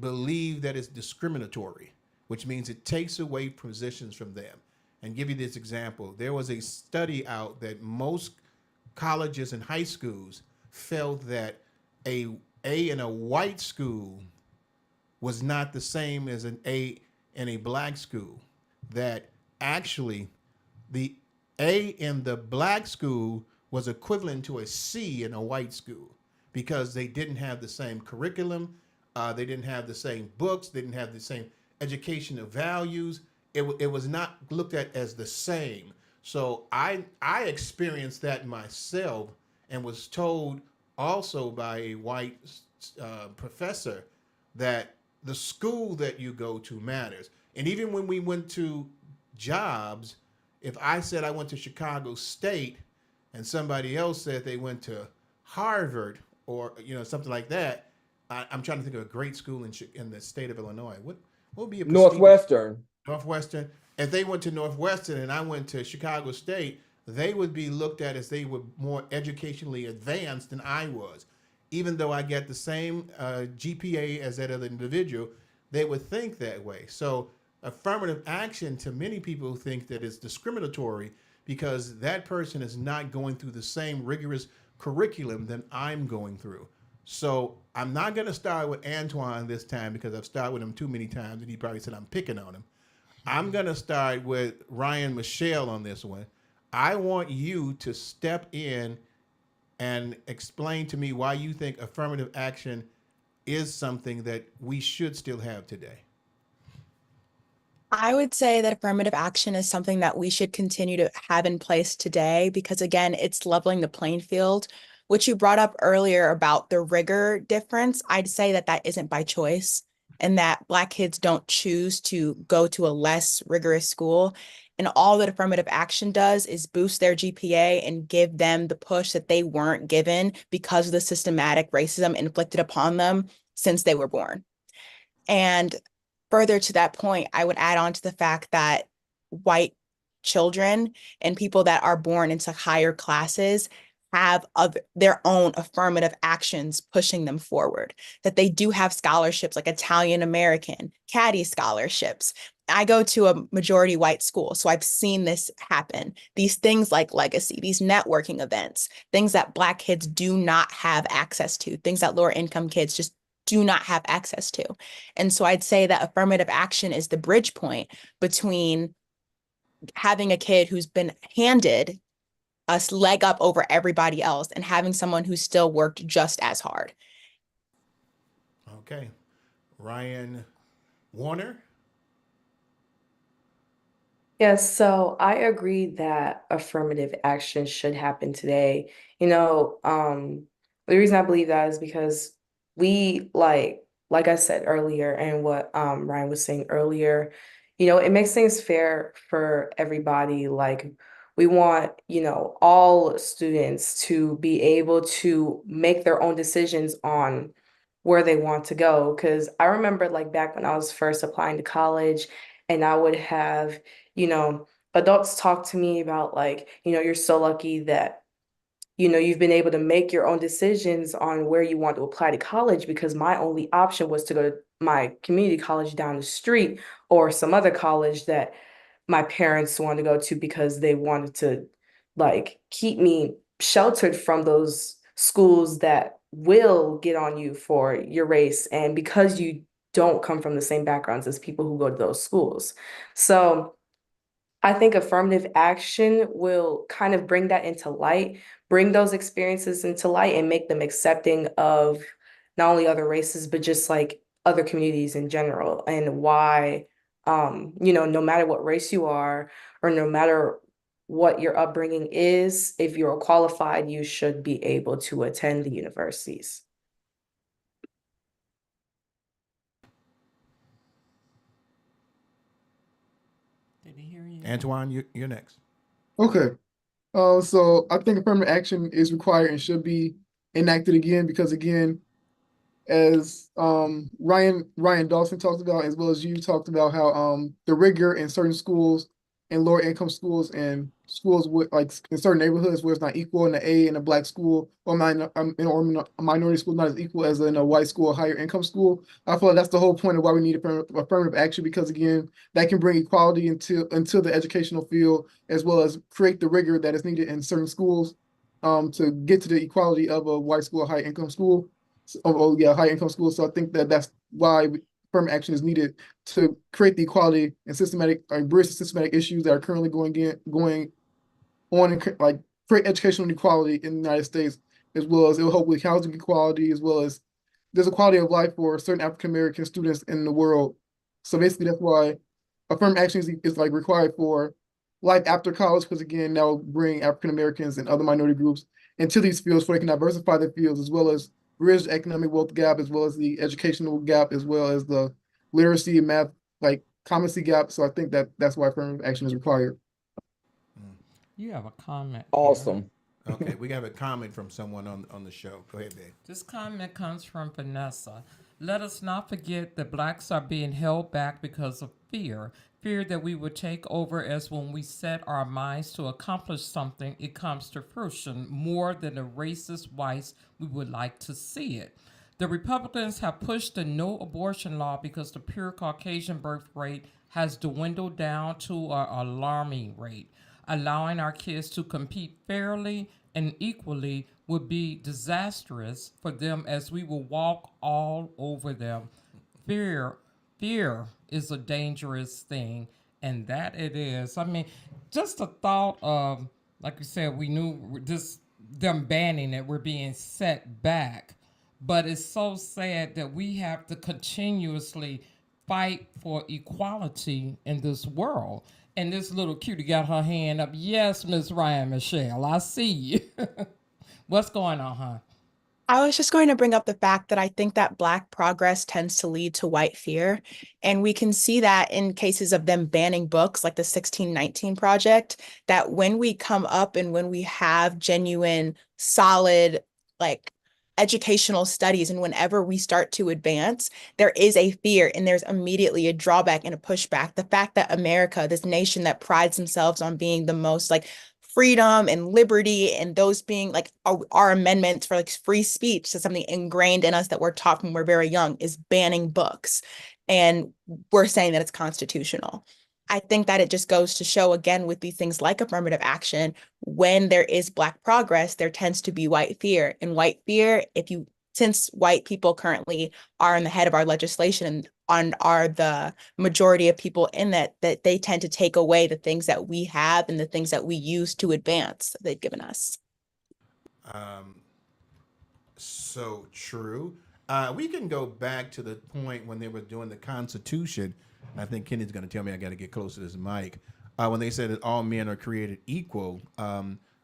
believe that it's discriminatory, which means it takes away positions from them. And give you this example. There was a study out that most colleges and high schools felt that a in a white school was not the same as an A in a black school. That actually the A in the black school was equivalent to a C in a white school, because they didn't have the same curriculum, they didn't have the same books, they didn't have the same educational values. It was not looked at as the same. So I experienced that myself, and was told also by a white professor that the school that you go to matters. And even when we went to jobs, if I said I went to Chicago State and somebody else said they went to Harvard, or something like that, I'm trying to think of a great school in the state of Illinois. What would be a Northwestern. Northwestern. If they went to Northwestern and I went to Chicago State, they would be looked at as they were more educationally advanced than I was. Even though I get the same GPA as that other individual, they would think that way. So affirmative action, to many people, think that it's discriminatory because that person is not going through the same rigorous curriculum that I'm going through. So I'm not going to start with Antoine this time, because I've started with him too many times and he probably said I'm picking on him. I'm going to start with Ryan Michelle on this one. I want you to step in and explain to me why you think affirmative action is something that we should still have today. I would say that affirmative action is something that we should continue to have in place today, because again, it's leveling the playing field. Which you brought up earlier about the rigor difference, I'd say that isn't by choice, and that Black kids don't choose to go to a less rigorous school. And all that affirmative action does is boost their GPA and give them the push that they weren't given because of the systematic racism inflicted upon them since they were born. And further to that point, I would add on to the fact that white children and people that are born into higher classes have their own affirmative actions pushing them forward, that they do have scholarships like Italian American, Caddy scholarships, I go to a majority white school, so I've seen this happen. These things like legacy, these networking events, things that Black kids do not have access to, things that lower income kids just do not have access to. And so I'd say that affirmative action is the bridge point between having a kid who's been handed a leg up over everybody else and having someone who still worked just as hard. Okay. Ryan Warner. Yes, so I agree that affirmative action should happen today. The reason I believe that is because we like I said earlier, and what Ryan was saying earlier, it makes things fair for everybody. Like we want, all students to be able to make their own decisions on where they want to go. Because I remember like back when I was first applying to college, and I would have adults talk to me about like, you're so lucky that, you've been able to make your own decisions on where you want to apply to college because my only option was to go to my community college down the street or some other college that my parents wanted to go to because they wanted to like keep me sheltered from those schools that will get on you for your race and because you don't come from the same backgrounds as people who go to those schools. So I think affirmative action will kind of bring that into light, bring those experiences into light, and make them accepting of not only other races, but just like other communities in general, and why, no matter what race you are, or no matter what your upbringing is, if you're qualified, you should be able to attend the universities. Did he hear you? Antoine, you're next. Okay. So I think affirmative action is required and should be enacted again because again, as Ryan Dawson talked about, as well as you talked about how the rigor in certain schools and lower income schools and schools with like in certain neighborhoods where it's not equal in the A in a black school or a minority school not as equal as in a white school or higher income school. I feel like that's the whole point of why we need affirmative action because again, that can bring equality into the educational field as well as create the rigor that is needed in certain schools to get to the equality of a white school or high income school. Yeah, high income schools. So I think that that's why affirmative action is needed to create the equality and bridge the systematic issues that are currently going on and like create educational inequality in the United States, as well as it will help with housing equality, as well as there's a quality of life for certain African American students in the world. So basically, that's why affirmative action is like required for life after college, because again, that will bring African Americans and other minority groups into these fields so they can diversify their fields as well as bridge the economic wealth gap, as well as the educational gap, as well as the literacy and math, like competency gap. So I think that that's why affirmative action is required. You have a comment. Awesome. Okay, we have a comment from someone on the show. Go ahead, babe. This comment comes from Vanessa. Let us not forget that Blacks are being held back because of fear. Fear that we would take over, as when we set our minds to accomplish something, it comes to fruition more than the racist whites we would like to see it. The Republicans have pushed the no abortion law because the pure Caucasian birth rate has dwindled down to an alarming rate. Allowing our kids to compete fairly and equally would be disastrous for them, as we will walk all over them. Fear is a dangerous thing, and that it is. I mean, just the thought of, like you said, we knew this them banning it, we're being set back. But it's so sad that we have to continuously fight for equality in this world. And this little cutie got her hand up. Yes, Miss Ryan Michelle, I see you. What's going on, huh? I was just going to bring up the fact that I think that Black progress tends to lead to white fear. And we can see that in cases of them banning books like the 1619 Project, that when we come up and when we have genuine, solid, like educational studies, and whenever we start to advance, there is a fear and there's immediately a drawback and a pushback. The fact that America, this nation that prides themselves on being the most like freedom and liberty, and those being like our amendments for like free speech, so something ingrained in us that we're taught when we're very young, is banning books. and we're saying that it's constitutional. I think that it just goes to show again with these things like affirmative action, when there is Black progress, there tends to be white fear. And white fear, since white people currently are in the head of our legislation and are the majority of people in that they tend to take away the things that we have and the things that we use to advance that they've given us. So true. We can go back to the point when they were doing the Constitution. And I think Kenny's going to tell me I got to get close to this mic. When they said that all men are created equal,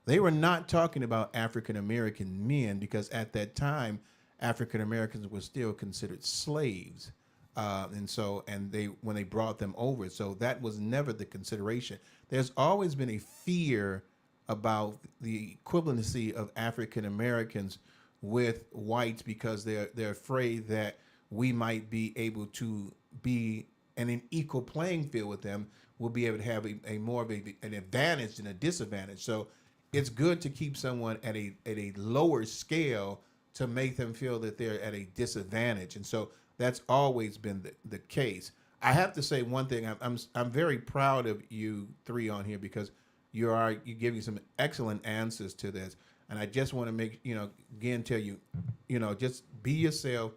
they were not talking about African American men, because at that time, African Americans were still considered slaves. When they brought them over, so that was never the consideration. There's always been a fear about the equivalency of African Americans with whites, because they're afraid that we might be able to be in an equal playing field with them. We'll be able to have a more of an advantage than a disadvantage. So it's good to keep someone at a lower scale to make them feel that they're at a disadvantage. And so that's always been the case. I have to say one thing. I'm very proud of you three on here, because you're giving some excellent answers to this. And I just want to make, again, tell you, just be yourself,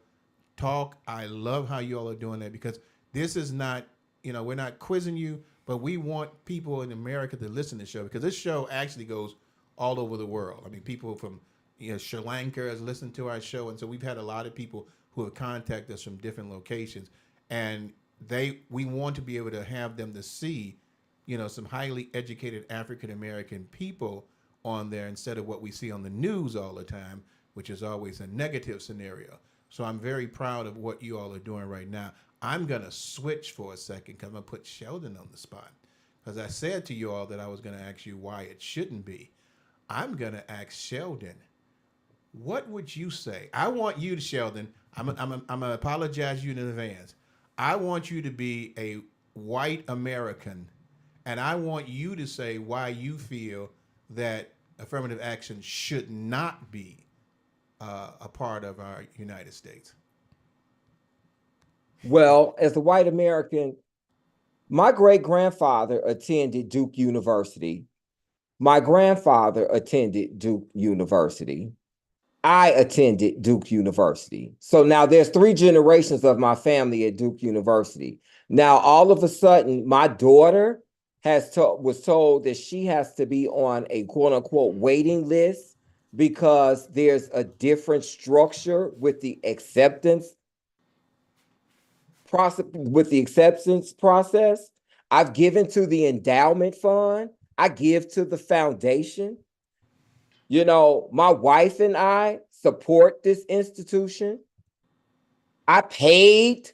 talk. I love how you all are doing that, because this is not, we're not quizzing you, but we want people in America to listen to the show, because this show actually goes all over the world. I mean, people from, Sri Lanka has listened to our show. And so we've had a lot of people who have contacted us from different locations, and we want to be able to have them to see, some highly educated African American people on there, instead of what we see on the news all the time, which is always a negative scenario. So I'm very proud of what you all are doing right now. I'm going to switch for a second, because I'm going to put Sheldon on the spot, because I said to you all that I was going to ask you why it shouldn't be. I'm going to ask Sheldon, what would you say? I want you to, Sheldon, I'm going to apologize to you in advance. I want you to be a white American, and I want you to say why you feel that affirmative action should not be a part of our United States. Well, as a white American, my great-grandfather attended Duke University. My grandfather attended Duke University. I attended Duke University. So now there's 3 generations of my family at Duke University. Now, all of a sudden, my daughter was told that she has to be on a quote unquote waiting list, because there's a different structure with the acceptance process. I've given to the endowment fund. I give to the foundation. My wife and I support this institution. I paid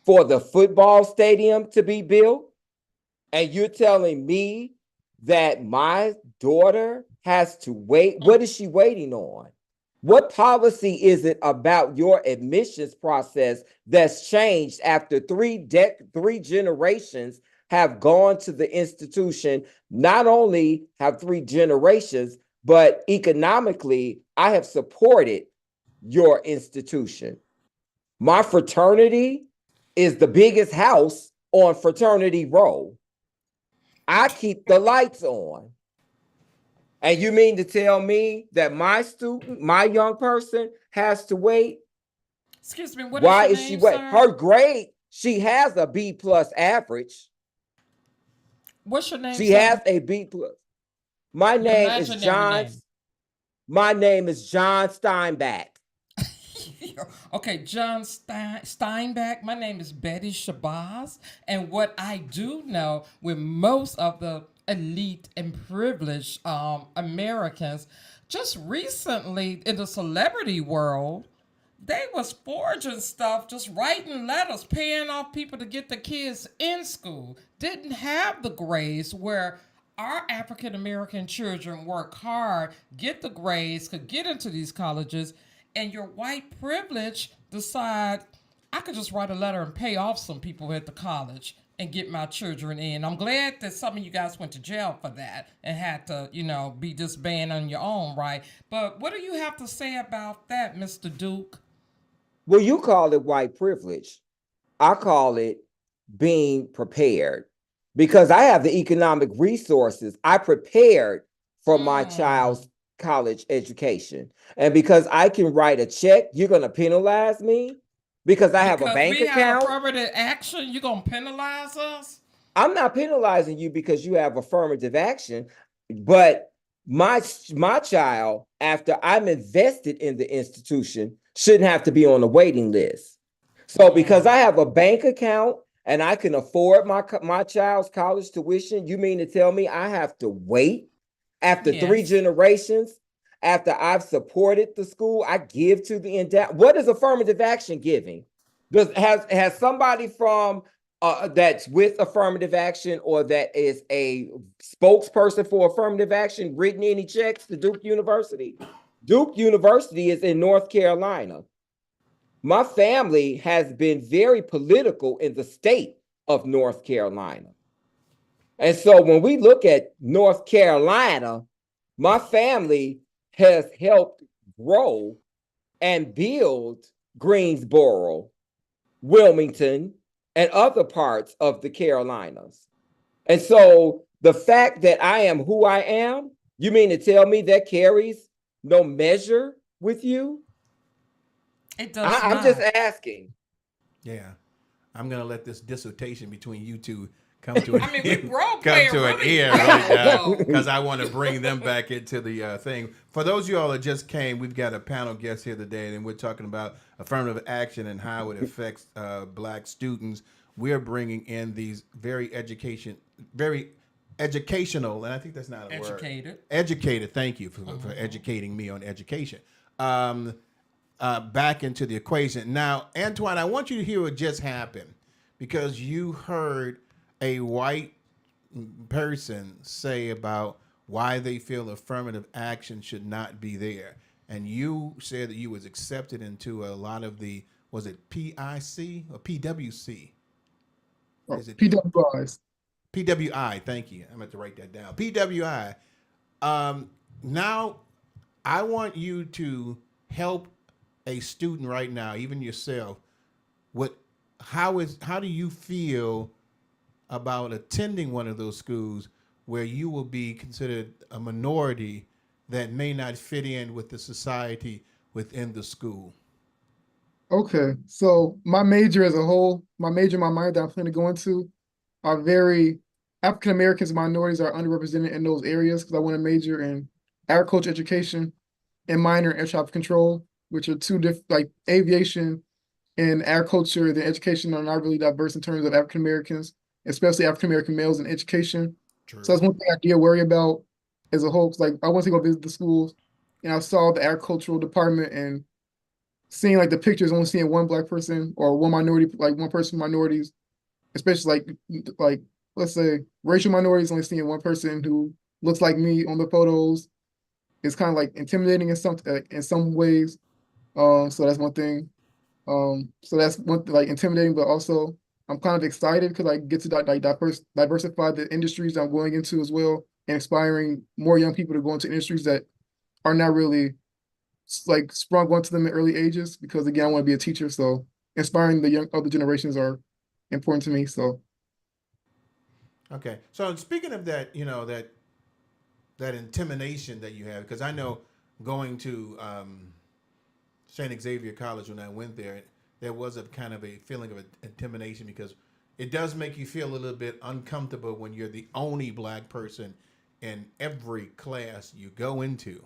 for the football stadium to be built. And you're telling me that my daughter has to wait? What is she waiting on? What policy is it about your admissions process that's changed after 3 generations have gone to the institution? Not only have 3 generations, but economically, I have supported your institution. My fraternity is the biggest house on Fraternity Row. I keep the lights on. And you mean to tell me that my student, my young person, has to wait? Excuse me, what Why is is your she name, waiting? sir? Her grade, she has a B+ average. What's your name, She sir? has a B+. My Your name is imaginary John. name. My name is John Steinbach. Okay, John Steinbach. My name is Betty Shabazz. And what I do know with most of the elite and privileged Americans, just recently in the celebrity world, they was forging stuff, just writing letters, paying off people to get the kids in school. Didn't have the grades where our African American children work hard, get the grades, could get into these colleges, and your white privilege decide I could just write a letter and pay off some people at the college and get my children in. I'm glad that some of you guys went to jail for that and had to, be disbanded on your own, right? But what do you have to say about that, Mr. Duke? Well, you call it white privilege. I call it being prepared because I have the economic resources. I prepared for my child's college education. And because I can write a check, you're going to penalize me because I have a Because bank we have account. affirmative action, you gonna penalize us? I'm not penalizing you because you have affirmative action, but my child, after I'm invested in the institution, shouldn't have to be on the waiting list. So because I have a bank account and I can afford my child's college tuition, you mean to tell me I have to wait after three Yes. generations? After I've supported the school, I give to the endowment. What is affirmative action giving? Has somebody from that's with affirmative action or that is a spokesperson for affirmative action written any checks to Duke University? Duke University is in North Carolina. My family has been very political in the state of North Carolina. And so when we look at North Carolina, my family has helped grow and build Greensboro, Wilmington, and other parts of the Carolinas. And so the fact that I am who I am, you mean to tell me that carries no measure with you? It does I'm not. just asking. Yeah. I'm going to let this dissertation between you two come to an I mean, we role come playing to an really end right now well. because I want to bring them back into the thing. For those of you all that just came, we've got a panel guest here today, and we're talking about affirmative action and how it affects black students. We're bringing in these very educational, and I think that's not a Educated. word. Educated. Thank you for educating me on education. Back into the equation. Now, Antoine, I want you to hear what just happened because you heard a white person say about why they feel affirmative action should not be there. And you said that you was accepted into a lot of the, was it PIC or PWC? Is it PWIs. PWI? Thank you. I'm going to write that down. PWI. Now, I want you to help a student right now, even yourself. How do you feel about attending one of those schools where you will be considered a minority that may not fit in with the society within the school? Okay, so my major as a whole, my minor that I'm planning to go into are very African Americans and minorities are underrepresented in those areas because I want to major in agriculture education and minor in air traffic control, which are two different, like aviation and agriculture, the education are not really diverse in terms of African Americans, especially African American males in education. True. So that's one thing I did worry about as a whole. 'Cause, like I went to go visit the schools and I saw the agricultural department and seeing like the pictures, only seeing one black person or one minority, like one person minorities, especially like let's say racial minorities, only seeing one person who looks like me on the photos. It's kind of like intimidating in some ways. So that's one thing. So that's one like intimidating, but also I'm kind of excited because I get to like diversify the industries I'm going into as well, and inspiring more young people to go into industries that are not really like sprung onto them in early ages. Because again, I want to be a teacher, so inspiring the young other generations are important to me. So Okay. So speaking of that, that intimidation that you have, because I know going to St. Xavier College when I went there was a kind of a feeling of intimidation because it does make you feel a little bit uncomfortable when you're the only black person in every class you go into.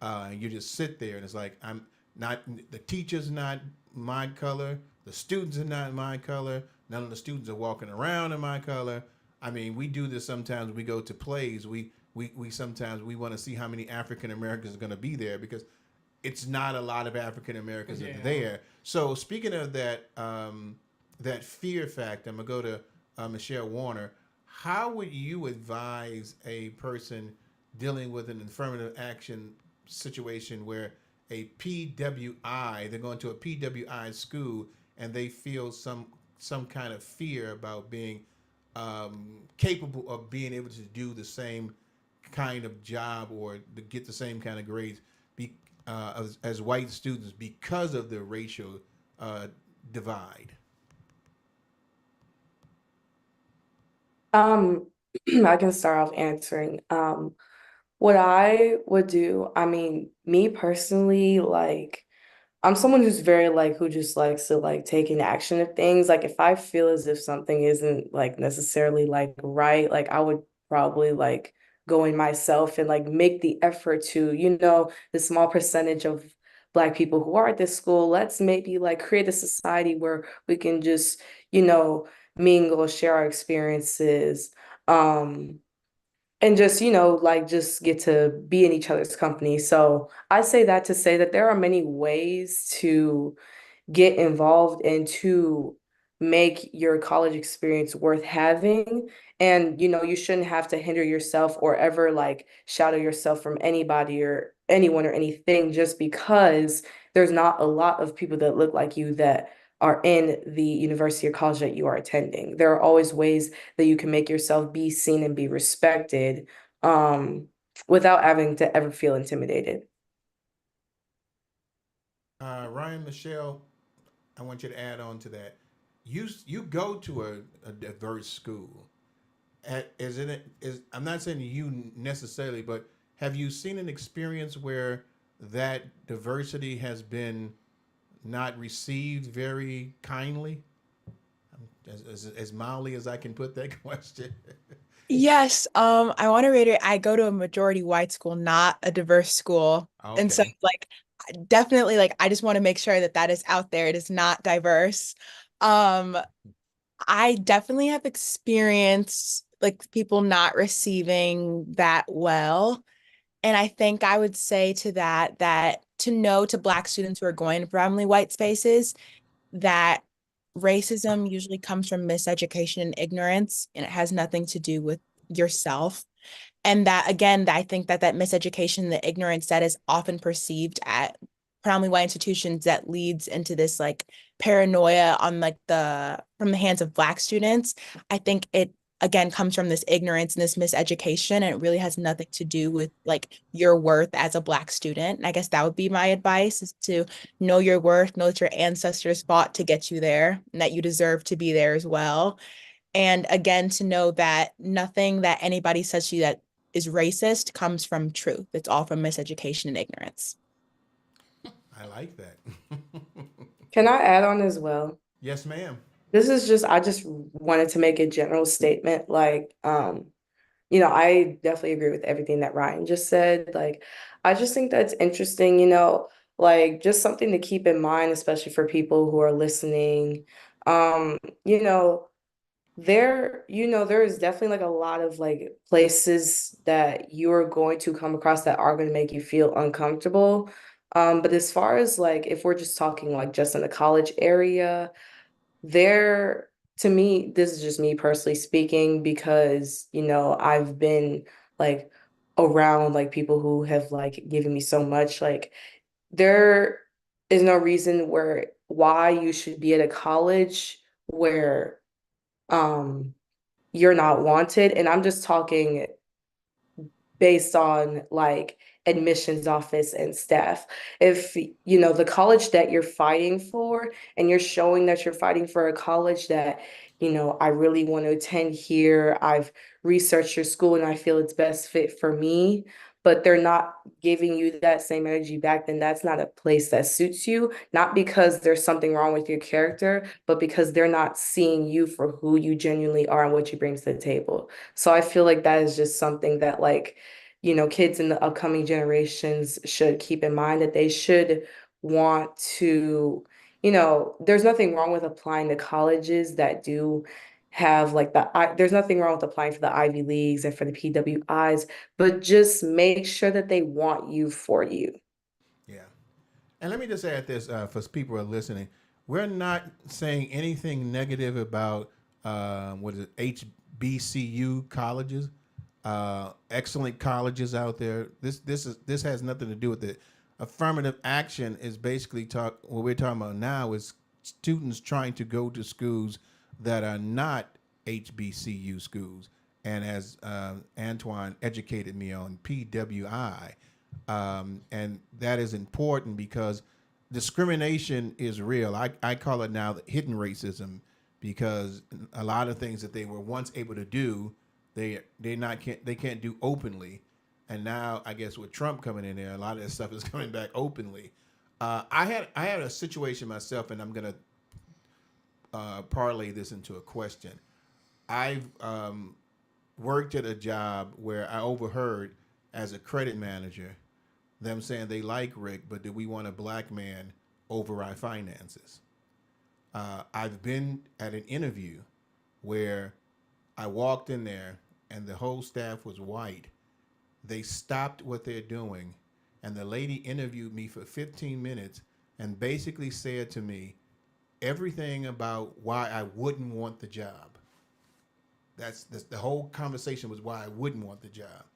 And you just sit there and it's like, I'm not, the teacher's not my color, the students are not my color, none of the students are walking around in my color. I mean, we do this sometimes. We go to plays. We sometimes we want to see how many African Americans are going to be there because it's not a lot of African Americans that are there. So speaking of that, that fear factor, I'm gonna go to Michelle Warner. How would you advise a person dealing with an affirmative action situation where a PWI, they're going to a PWI school and they feel some kind of fear about being capable of being able to do the same kind of job or to get the same kind of grades as white students because of the racial divide? Um, I can start off answering. What I would do, I mean, me personally, like, I'm someone who's very like who just likes to like take an action of things. Like if I feel as if something isn't like necessarily like right, like I would probably like go in myself and like make the effort to, the small percentage of Black people who are at this school, let's maybe like create a society where we can just, you know, mingle, share our experiences. Um, and just like just get to be in each other's company. So I say that to say that there are many ways to get involved and to make your college experience worth having. And you shouldn't have to hinder yourself or ever like shadow yourself from anybody or anyone or anything just because there's not a lot of people that look like you that are in the university or college that you are attending. There are always ways that you can make yourself be seen and be respected, um, without having to ever feel intimidated. Ryan, Michelle, I want you to add on to that. You go to a diverse school. Is it is I'm not saying you necessarily, but have you seen an experience where that diversity has been not received very kindly? As mildly as I can put that question. Yes, I want to reiterate, I go to a majority white school, not a diverse school. And so Okay. like definitely like I just want to make sure that that is out there. It is not diverse. Um, I definitely have experienced like people not receiving that well. And I think I would say to that that to know to Black students who are going to predominantly white spaces that racism usually comes from miseducation and ignorance, and it has nothing to do with yourself. And that again, I think that that miseducation, the ignorance that is often perceived at predominantly white institutions that leads into this like paranoia on like the from the hands of Black students. I think it again comes from this ignorance and this miseducation, and it really has nothing to do with like your worth as a Black student. And I guess that would be my advice is to know your worth, know that your ancestors fought to get you there and that you deserve to be there as well. And again, to know that nothing that anybody says to you that is racist comes from truth. It's all from miseducation and ignorance. I like that. Can I add on as well? Yes, ma'am. I just wanted to make a general statement. Like, I definitely agree with everything that Ryan just said. Like, I just think that's interesting, like just something to keep in mind, especially for people who are listening. Um, you know, there is definitely like a lot of like places that you are going to come across that are going to make you feel uncomfortable. But as far as like if we're just talking like just in the college area, there, to me, this is just me personally speaking because, I've been like around like people who have like given me so much. Like there is no reason why you should be at a college where um you're not wanted. And I'm just talking based on like admissions office and staff. If the college that you're fighting for and you're showing that you're fighting for a college that I really want to attend here, I've researched your school and I feel it's best fit for me, but they're not giving you that same energy back, then that's not a place that suits you, not because there's something wrong with your character, but because they're not seeing you for who you genuinely are and what you bring to the table. So I feel like that is just something that like kids in the upcoming generations should keep in mind, that they should want to, there's nothing wrong with applying to colleges that do have like there's nothing wrong with applying for the Ivy Leagues and for the PWIs, but just make sure that they want you for you. Yeah. And let me just add this for people who are listening. We're not saying anything negative about what is it, HBCU colleges, excellent colleges out there. This has nothing to do with it. Affirmative action is basically what we're talking about now is students trying to go to schools that are not HBCU schools. And as Antoine educated me on PWI, and that is important because discrimination is real. I call it now hidden racism because a lot of things that they were once able to do, they can't do openly, and now I guess with Trump coming in there, a lot of that stuff is coming back openly. I had a situation myself, and I'm gonna parlay this into a question. I've worked at a job where I overheard as a credit manager them saying they like Rick, but do we want a black man over our finances? I've been at an interview where I walked in there and the whole staff was white. They stopped what they're doing, and the lady interviewed me for 15 minutes and basically said to me everything about why I wouldn't want the job. That's the whole conversation was why I wouldn't want the job.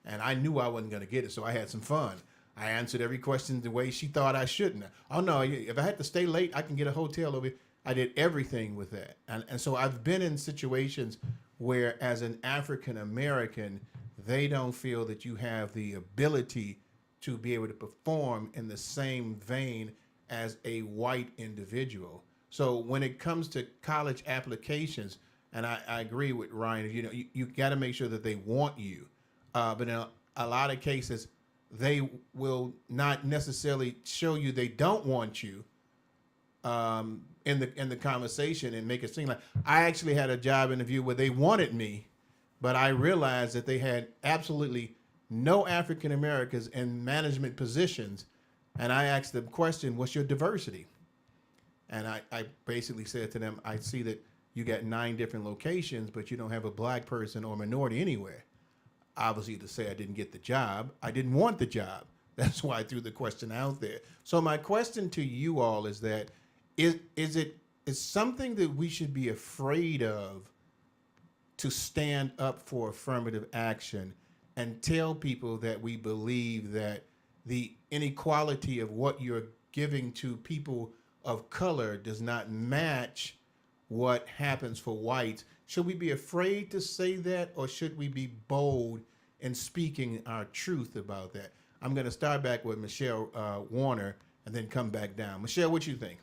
And I knew I wasn't going to get it, so I had some fun. I answered every question the way she thought I shouldn't. Oh, no, if I had to stay late, I can get a hotel over here. I did everything with that. And so I've been in situations where, as an African American, they don't feel that you have the ability to be able to perform in the same vein as a white individual. So when it comes to college applications, and I agree with Ryan, you got to make sure that they want you. But in a lot of cases, they will not necessarily show you they don't want you in the conversation and make it seem like. I actually had a job interview where they wanted me, but I realized that they had absolutely no African Americans in management positions, and I asked them the question, "What's your diversity?" And I basically said to them, "I see that you got 9 different locations, but you don't have a black person or minority anywhere." Obviously, to say I didn't get the job, I didn't want the job. That's why I threw the question out there. So my question to you all is that is something that we should be afraid of to stand up for affirmative action and tell people that we believe that the inequality of what you're giving to people of color does not match what happens for whites? Should we be afraid to say that, or should we be bold in speaking our truth about that? I'm going to start back with Michelle Warner and then come back down. Michelle, what you think?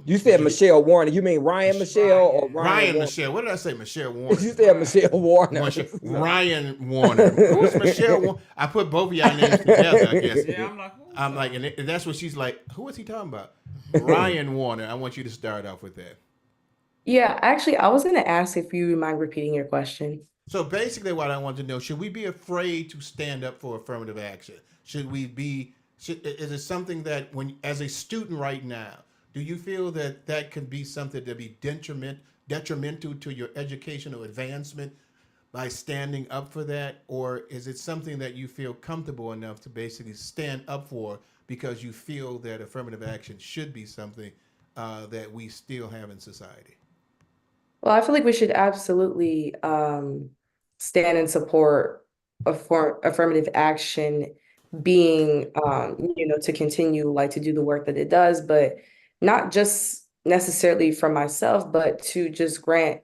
You said Michelle Warner. You mean Ryan Michelle or Ryan Warner? Michelle. What did I say? Michelle Warner. You said Michelle Warner. Ryan Warner. Who's Michelle Warner? I put both of y'all names together, I guess. Yeah, I'm like, and that's what she's like. Who is he talking about? Ryan Warner. I want you to start off with that. Yeah, actually, I was going to ask if you mind repeating your question. So basically, what I want to know: should we be afraid to stand up for affirmative action? Should we be? Is it something that, when, as a student right now, do you feel that that could be something to be detrimental to your educational advancement by standing up for that? Or is it something that you feel comfortable enough to basically stand up for because you feel that affirmative action should be something that we still have in society? Well, I feel like we should absolutely stand and support affirmative action being, to continue like to do the work that it does, but not just necessarily for myself, but to just grant,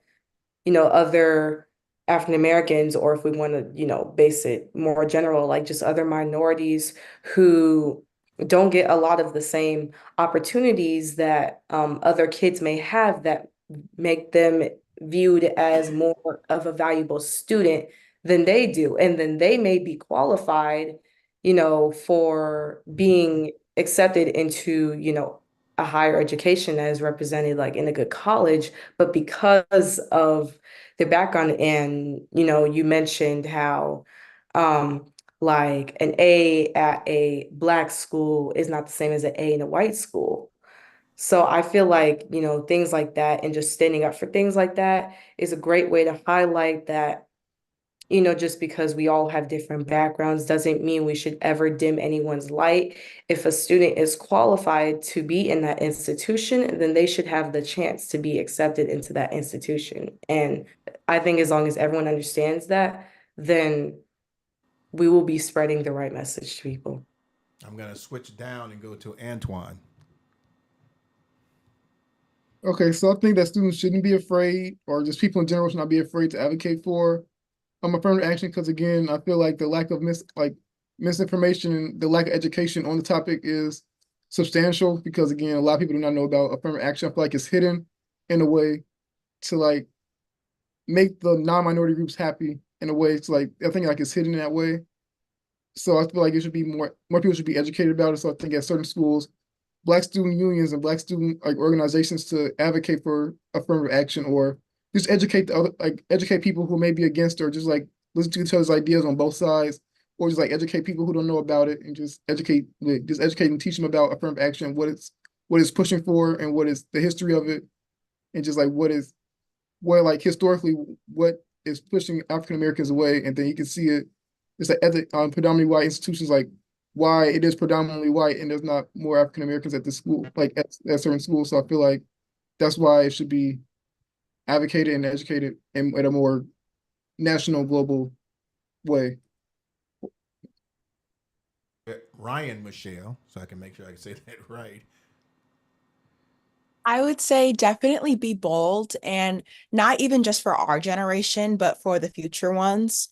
other African Americans, or if we want to, base it more general, like just other minorities who don't get a lot of the same opportunities that other kids may have, that make them viewed as more of a valuable student than they do. And then they may be qualified, for being accepted into, a higher education as represented like in a good college, but because of their background. And, you mentioned how like an A at a Black school is not the same as an A in a white school. So I feel like, things like that and just standing up for things like that is a great way to highlight that, just because we all have different backgrounds doesn't mean we should ever dim anyone's light. If a student is qualified to be in that institution, then they should have the chance to be accepted into that institution. And I think as long as everyone understands that, then we will be spreading the right message to people. I'm going to switch down and go to Antoine. Okay, so I think that students shouldn't be afraid, or just people in general should not be afraid to advocate for affirmative action, because again, I feel like the lack of misinformation and the lack of education on the topic is substantial because again, a lot of people do not know about affirmative action. I feel like it's hidden in a way to like make the non-minority groups happy in a way. It's like I think like it's hidden in that way. So I feel like it should be more people should be educated about it. So I think at certain schools, Black student unions and Black student like organizations to advocate for affirmative action or just educate the other educate people who may be against or just like listen to each other's ideas on both sides or just like educate people who don't know about it and just educate and teach them about affirmative action, what it's pushing for and what is the history of it and just like what like historically what is pushing African Americans away, and then you can see it. It's like at the predominantly white institutions, like why it is predominantly white and there's not more African Americans at the school, like at certain schools. So I feel like that's why it should be advocated and educated in a more national, global way. Ryan Michelle, so I can make sure I say that right. I would say definitely be bold and not even just for our generation, but for the future ones.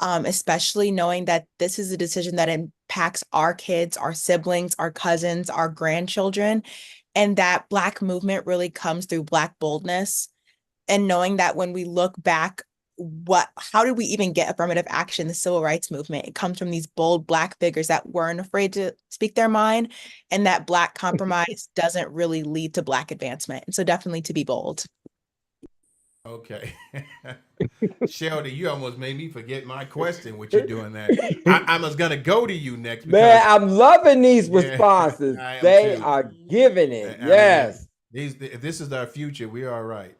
Especially knowing that this is a decision that impacts our kids, our siblings, our cousins, our grandchildren, and that Black movement really comes through Black boldness. And knowing that when we look back, how did we even get affirmative action, the civil rights movement? It comes from these bold Black figures that weren't afraid to speak their mind, and that Black compromise doesn't really lead to Black advancement. And so definitely to be bold. Okay. Sheldon, you almost made me forget my question with you doing that. I was going to go to you next. Man, I'm loving these Yeah, responses. I am They too. are giving it. I mean, Yes. if this is our future, we are all right.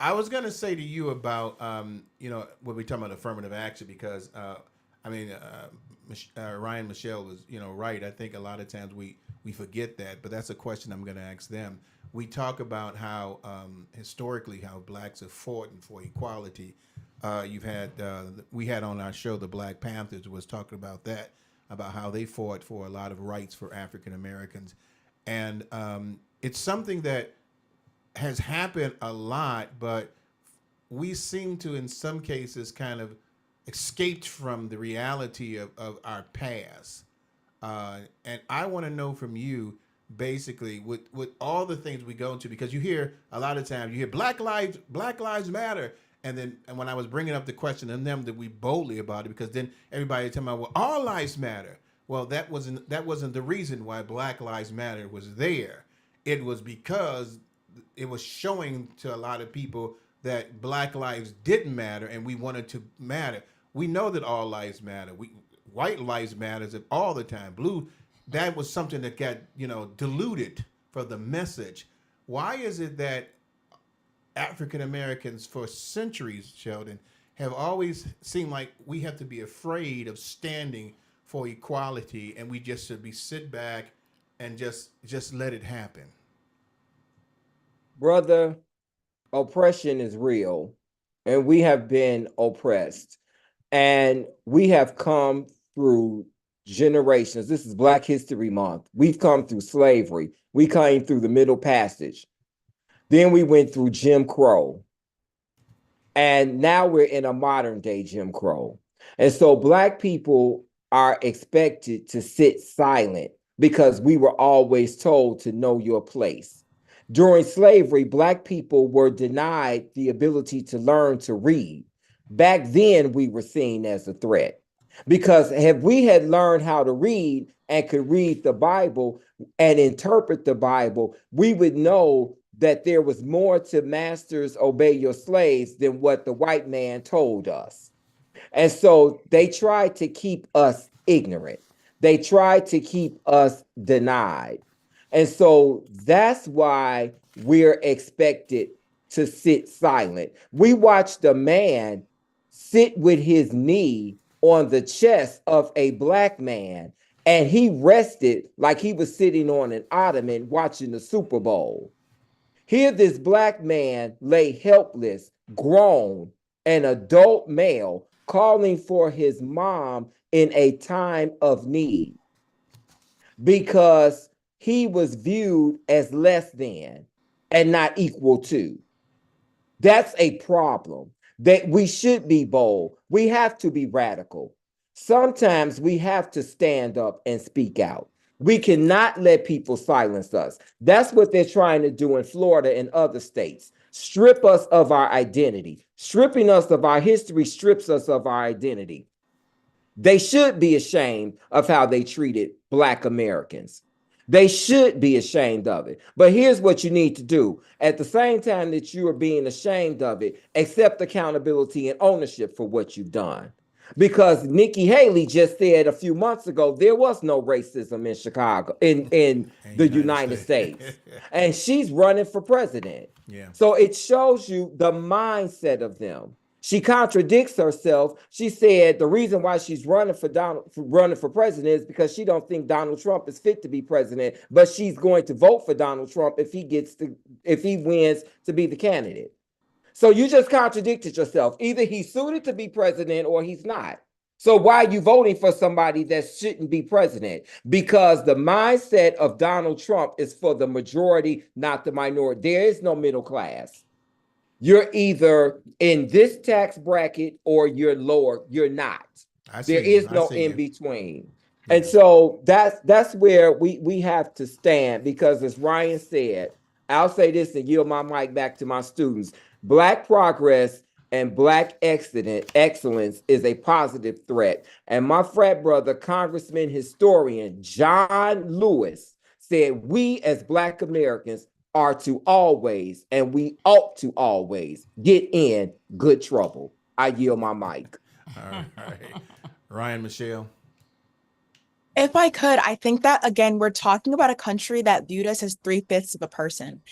I was going to say to you about, when we talk about affirmative action, because, Ryan Michelle was, right. I think a lot of times we forget that, but that's a question I'm going to ask them. We talk about how historically how blacks have fought for equality. We had on our show the Black Panthers was talking about that, about how they fought for a lot of rights for African Americans, and it's something that has happened a lot, but we seem to, in some cases, kind of escaped from the reality of our past. And I want to know from you, basically, with all the things we go into, because you hear a lot of times, you hear Black Lives Matter. And when I was bringing up the question and them that we boldly about it, because then everybody talking about, well, all lives matter. Well, that wasn't the reason why Black Lives Matter was there. It was because it was showing to a lot of people that Black lives didn't matter, and we wanted to matter. We know that all lives matter. White lives matters all the time. Blue, that was something that got diluted for the message. Why is it that African Americans for centuries, Sheldon, have always seemed like we have to be afraid of standing for equality, and we just should be sit back and just let it happen? Brother, oppression is real, and we have been oppressed, and we have come through generations. This is Black History Month. We've come through slavery. We came through the Middle Passage. Then we went through Jim Crow. And now we're in a modern day Jim Crow. And so Black people are expected to sit silent because we were always told to know your place. During slavery, Black people were denied the ability to learn to read. Back then, we were seen as a threat. Because if we had learned how to read and could read the Bible and interpret the Bible, we would know that there was more to masters obey your slaves than what the white man told us. And so they tried to keep us ignorant. They tried to keep us denied. And so that's why we're expected to sit silent. We watched a man sit with his knee on the chest of a Black man, and he rested like he was sitting on an ottoman watching the Super Bowl. Here, this Black man lay helpless, grown, an adult male, calling for his mom in a time of need because he was viewed as less than and not equal to. That's a problem. That we should be bold. We have to be radical. Sometimes we have to stand up and speak out. We cannot let people silence us. That's what they're trying to do in Florida and other states. Strip us of our identity. Stripping us of our history strips us of our identity. They should be ashamed of how they treated Black Americans. They should be ashamed of it. But here's what you need to do. At the same time that you are being ashamed of it, accept accountability and ownership for what you've done. Because Nikki Haley just said a few months ago, there was no racism in Chicago, in the United States. And she's running for president. Yeah. So it shows you the mindset of them. She contradicts herself. She said the reason why she's running for president is because she don't think Donald Trump is fit to be president, but she's going to vote for Donald Trump if he wins to be the candidate. So you just contradicted yourself. Either he's suited to be president or he's not. So why are you voting for somebody that shouldn't be president? Because the mindset of Donald Trump is for the majority, not the minority. There is no middle class. You're either in this tax bracket or you're lower. You're not. There is no in between. Yeah. And so that's where we have to stand, because as Ryan said, I'll say this and yield my mic back to my students. Black progress and Black excellence is a positive threat. And my frat brother, Congressman historian John Lewis, said we as Black Americans are to always, and we ought to always, get in good trouble. I yield my mic. All right. Ryan, Michelle. If I could, I think that, again, we're talking about a country that viewed us as 3/5 of a person.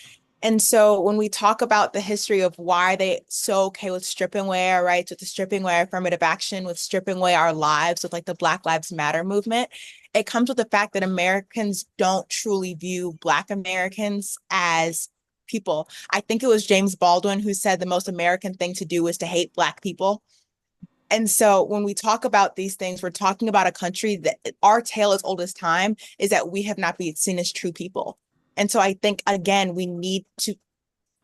And so when we talk about the history of why they so okay with stripping away our rights, with the stripping away our affirmative action, with stripping away our lives, with like the Black Lives Matter movement, it comes with the fact that Americans don't truly view Black Americans as people. I think it was James Baldwin who said the most American thing to do is to hate Black people. And so when we talk about these things, we're talking about a country that our tale as old as time is that we have not been seen as true people. And so I think, again, we need to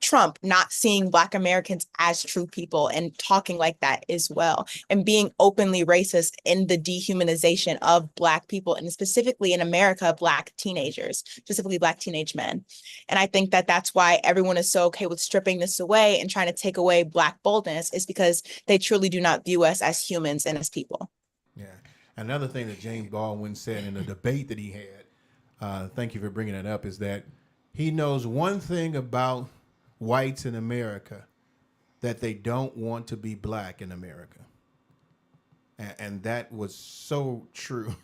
Trump not seeing Black Americans as true people and talking like that as well, and being openly racist in the dehumanization of Black people, and specifically in America, Black teenagers, specifically Black teenage men. And I think that that's why everyone is so okay with stripping this away and trying to take away Black boldness, is because they truly do not view us as humans and as people. Yeah. Another thing that James Baldwin said in a debate that he had, thank you for bringing that up, is that he knows one thing about whites in America, that they don't want to be Black in America. And that was so true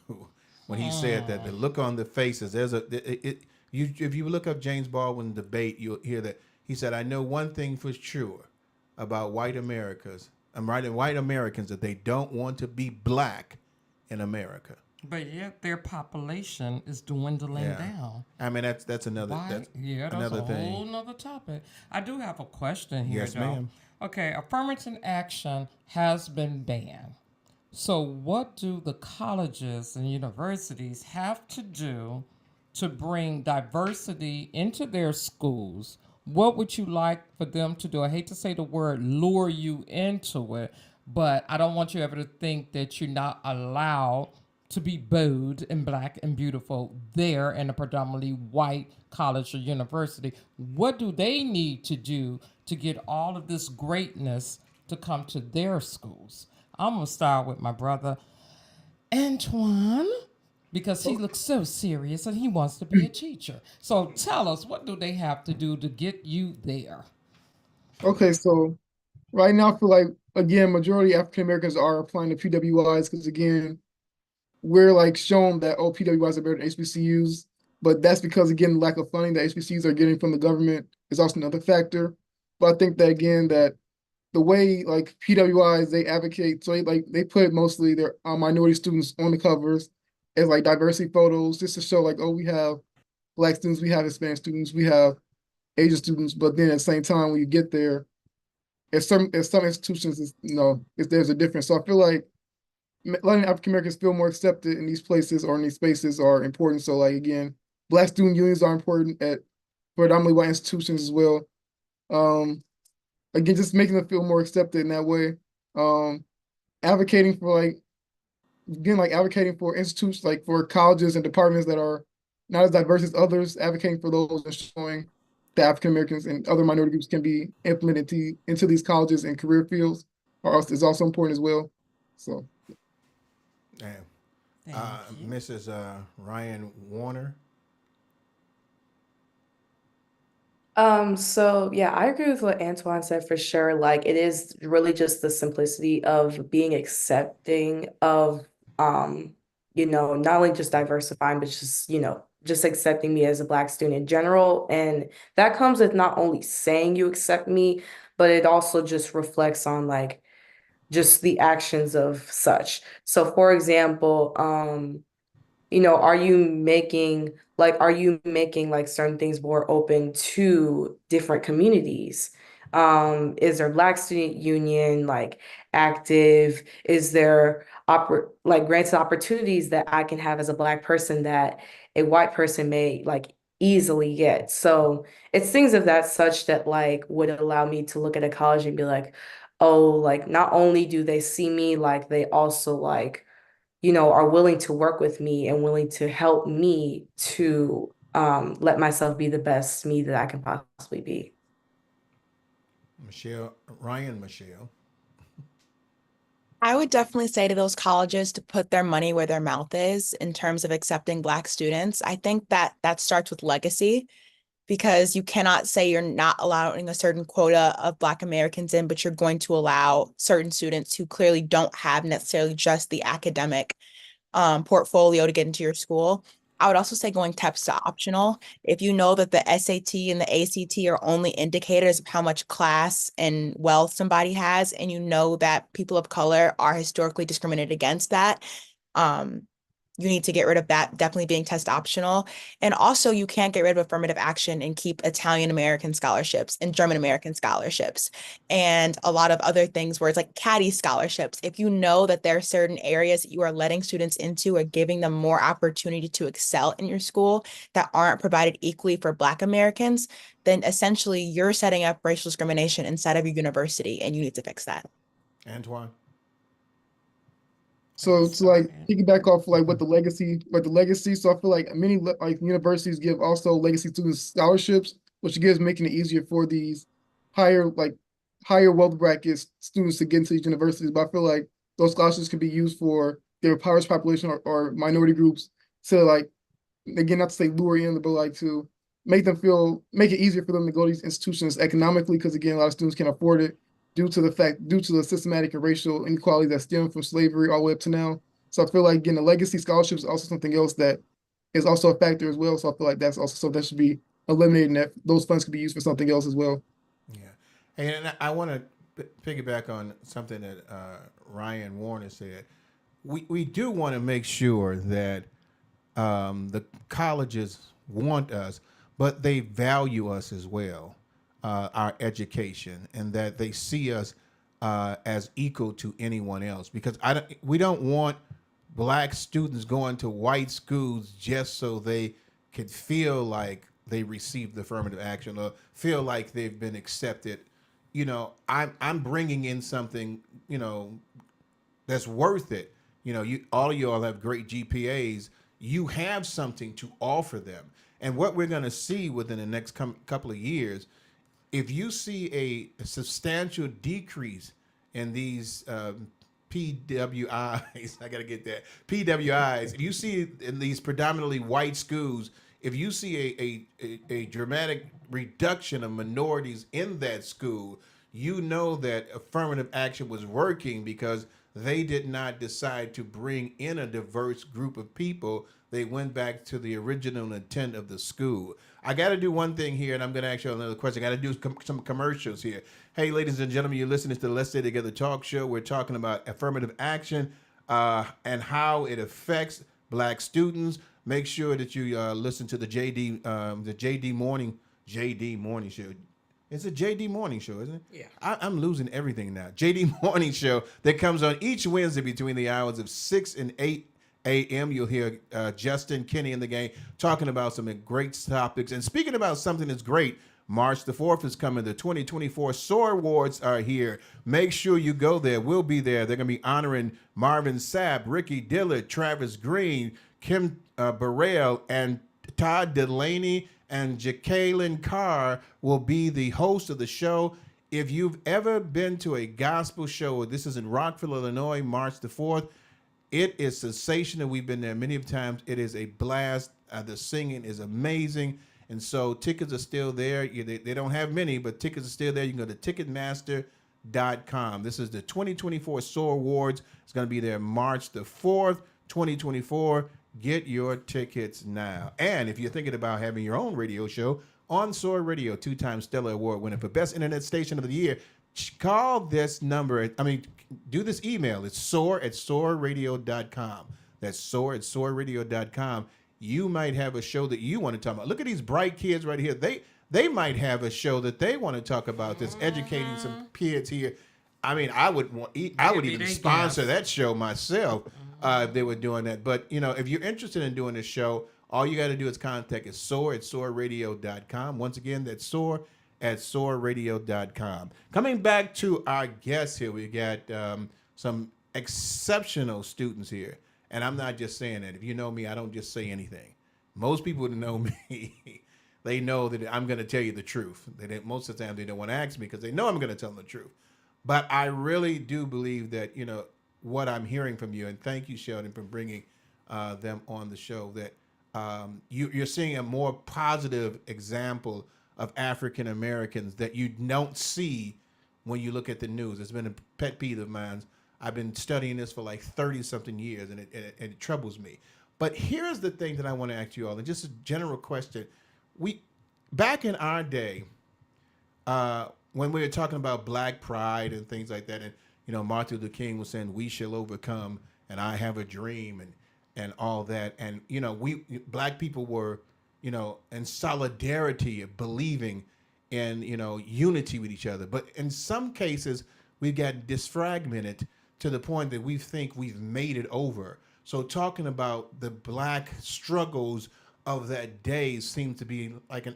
when he said that. The look on the faces, if you look up James Baldwin debate, you'll hear that he said, I know one thing for sure about white Americans, that they don't want to be Black in America. But yet their population is dwindling down. I mean, that's another That's another a thing. whole nother topic. I do have a question here, Yes, though. ma'am. Okay, affirmative action has been banned. So what do the colleges and universities have to do to bring diversity into their schools? What would you like for them to do? I hate to say the word lure you into it, but I don't want you ever to think that you're not allowed to be bold and Black and beautiful there in a predominantly white college or university. What do they need to do to get all of this greatness to come to their schools? I'm going to start with my brother, Antoine, because he looks so serious and he wants to be a teacher. So tell us, what do they have to do to get you there? Okay, so right now I feel like, again, majority African Americans are applying to PWIs because, again, we're like shown that, oh, PWIs are better than HBCUs, but that's because, again, the lack of funding that HBCUs are getting from the government is also another factor. But I think that, again, that the way like PWIs, they advocate, so they put mostly their minority students on the covers as like diversity photos, just to show like, oh, we have Black students, we have Hispanic students, we have Asian students, but then at the same time, when you get there, at some institutions, there's a difference. So I feel like letting African Americans feel more accepted in these places or in these spaces are important. So like, again, Black student unions are important at predominantly white institutions as well. Again, just making them feel more accepted in that way. Advocating for advocating for institutes, like for colleges and departments that are not as diverse as others, advocating for those and showing that African Americans and other minority groups can be implemented into these colleges and career fields is also important as well. So Damn. Thank you. Mrs. Ryan Warner. So yeah, I agree with what Antoine said for sure. Like it is really just the simplicity of being accepting of not only just diversifying, but just, just accepting me as a Black student in general. And that comes with not only saying you accept me, but it also just reflects on like just the actions of such. So for example, are you making like certain things more open to different communities? Is there Black Student Union like active? Is there like granted opportunities that I can have as a Black person that a white person may like easily get? So it's things of that such that like would allow me to look at a college and be like, oh, like not only do they see me, like they also like are willing to work with me and willing to help me to let myself be the best me that I can possibly be. Michelle. I would definitely say to those colleges to put their money where their mouth is in terms of accepting Black students. I think that that starts with legacy because you cannot say you're not allowing a certain quota of Black Americans in, but you're going to allow certain students who clearly don't have necessarily just the academic portfolio to get into your school. I would also say going TEPS to optional. If you know that the SAT and the ACT are only indicators of how much class and wealth somebody has, and you know that people of color are historically discriminated against that, um, you need to get rid of that definitely being test optional. And also you can't get rid of affirmative action and keep Italian American scholarships and German American scholarships and a lot of other things where it's like caddy scholarships. If you know that there are certain areas that you are letting students into or giving them more opportunity to excel in your school that aren't provided equally for Black Americans, then essentially you're setting up racial discrimination inside of your university and you need to fix that. Antoine. So to like piggyback off like what the legacy. So I feel like many like universities give also legacy students scholarships, which again is making it easier for these higher higher wealth bracket students to get into these universities. But I feel like those scholarships can be used for their impoverished population or minority groups to like again not to say lure in, but like to make it easier for them to go to these institutions economically, because again a lot of students can't afford it due to the systematic and racial inequality that stem from slavery all the way up to now. So I feel like getting the legacy scholarships is also something else that is also a factor as well. So I feel like that's also something that should be eliminated, and that those funds could be used for something else as well. Yeah. And I want to piggyback on something that Ryan Warner said. We do want to make sure that the colleges want us, but they value us as well, our education, and that they see us as equal to anyone else. Because we don't want Black students going to white schools just so they could feel like they received affirmative action or feel like they've been accepted. I'm bringing in something, that's worth it. All of y'all have great GPAs. You have something to offer them. And what we're going to see within the next couple of years, if you see a substantial decrease in these PWIs, I got to get that, PWIs, if you see in these predominantly white schools, if you see a dramatic reduction of minorities in that school, you know that affirmative action was working because they did not decide to bring in a diverse group of people. They went back to the original intent of the school. I got to do one thing here, and I'm going to ask you another question. I got to do some commercials here. Hey, ladies and gentlemen, you're listening to the Let's Stay Together talk show. We're talking about affirmative action and how it affects Black students. Make sure that you listen to the JD Morning Show. It's a JD Morning Show, isn't it? Yeah. I'm losing everything now. JD Morning Show that comes on each Wednesday between the hours of 6 and 8 a.m. You'll hear Justin, Kenny, and the gang talking about some great topics. And speaking about something that's great, March the 4th is coming. The 2024 SOAR Awards are here. Make sure you go there. We'll be there. They're going to be honoring Marvin Sapp, Ricky Dillard, Travis Green, Kim Burrell, and Todd Delaney and Jacqueline Carr will be the host of the show. If you've ever been to a gospel show, this is in Rockville, Illinois, March the 4th. It is sensational. We've been there many times. It is a blast. The singing is amazing. And so tickets are still there. They don't have many, but tickets are still there. You can go to Ticketmaster.com. This is the 2024 SOAR Awards. It's going to be there March the 4th, 2024. Get your tickets now. And if you're thinking about having your own radio show on SOAR Radio, 2-time Stellar Award winner for Best Internet Station of the Year, call this number. Do this email. It's soar@soarradio.com. That's soar@soarradio.com. You might have a show that you want to talk about. Look at these bright kids right here. They might have a show that they want to talk about that's educating some kids here. I mean, I would even sponsor that show myself if they were doing that. But if you're interested in doing this show, all you got to do is contact us, soar@soarradio.com. Once again, that's soar@soarradio.com. Coming back to our guests here, we got some exceptional students here. And I'm not just saying that. If you know me, I don't just say anything. Most people that know me, they know that I'm going to tell you the truth. Most of the time, they don't want to ask me because they know I'm going to tell them the truth. But I really do believe that, what I'm hearing from you, and thank you, Sheldon, for bringing them on the show, that you're seeing a more positive example of African Americans that you don't see when you look at the news. It's been a pet peeve of mine. I've been studying this for like 30-something years, and it troubles me. But here's the thing that I want to ask you all, and just a general question. Back in our day, when we were talking about Black pride and things like that, and Martin Luther King was saying, "We shall overcome," and "I have a dream," and all that, and we Black people were in solidarity of believing in unity with each other. But in some cases, we've got disfragmented to the point that we think we've made it over. So talking about the Black struggles of that day seems to be like an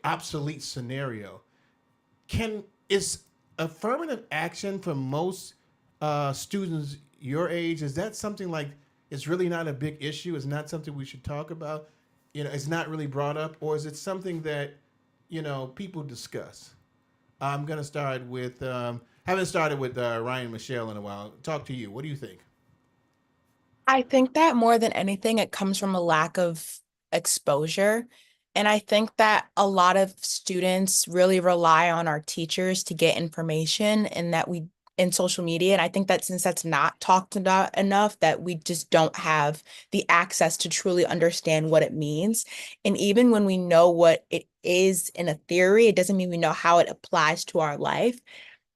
obsolete scenario. Is affirmative action for most students your age, is that something like it's really not a big issue? It's not something we should talk about? It's not really brought up, or is it something that people discuss? I'm gonna start with haven't started with Ryan Michelle in a while. Talk to you. What do you think? I think that more than anything, it comes from a lack of exposure. And I think that a lot of students really rely on our teachers to get information, and that we in social media. And I think that since that's not talked about enough, that we just don't have the access to truly understand what it means. And even when we know what it is in a theory, it doesn't mean we know how it applies to our life.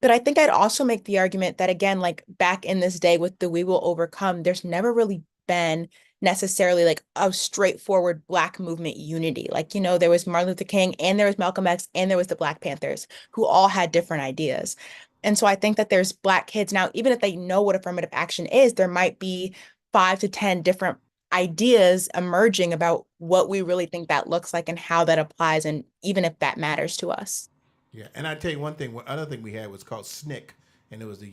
But I think I'd also make the argument that, again, like back in this day with the "we will overcome," there's never really been necessarily like a straightforward Black movement unity. Like, there was Martin Luther King, and there was Malcolm X, and there was the Black Panthers, who all had different ideas. And so I think that there's Black kids now, even if they know what affirmative action is, there might be 5 to 10 different ideas emerging about what we really think that looks like and how that applies, and even if that matters to us. Yeah, and I tell you one thing. One other thing we had was called SNCC, and it was the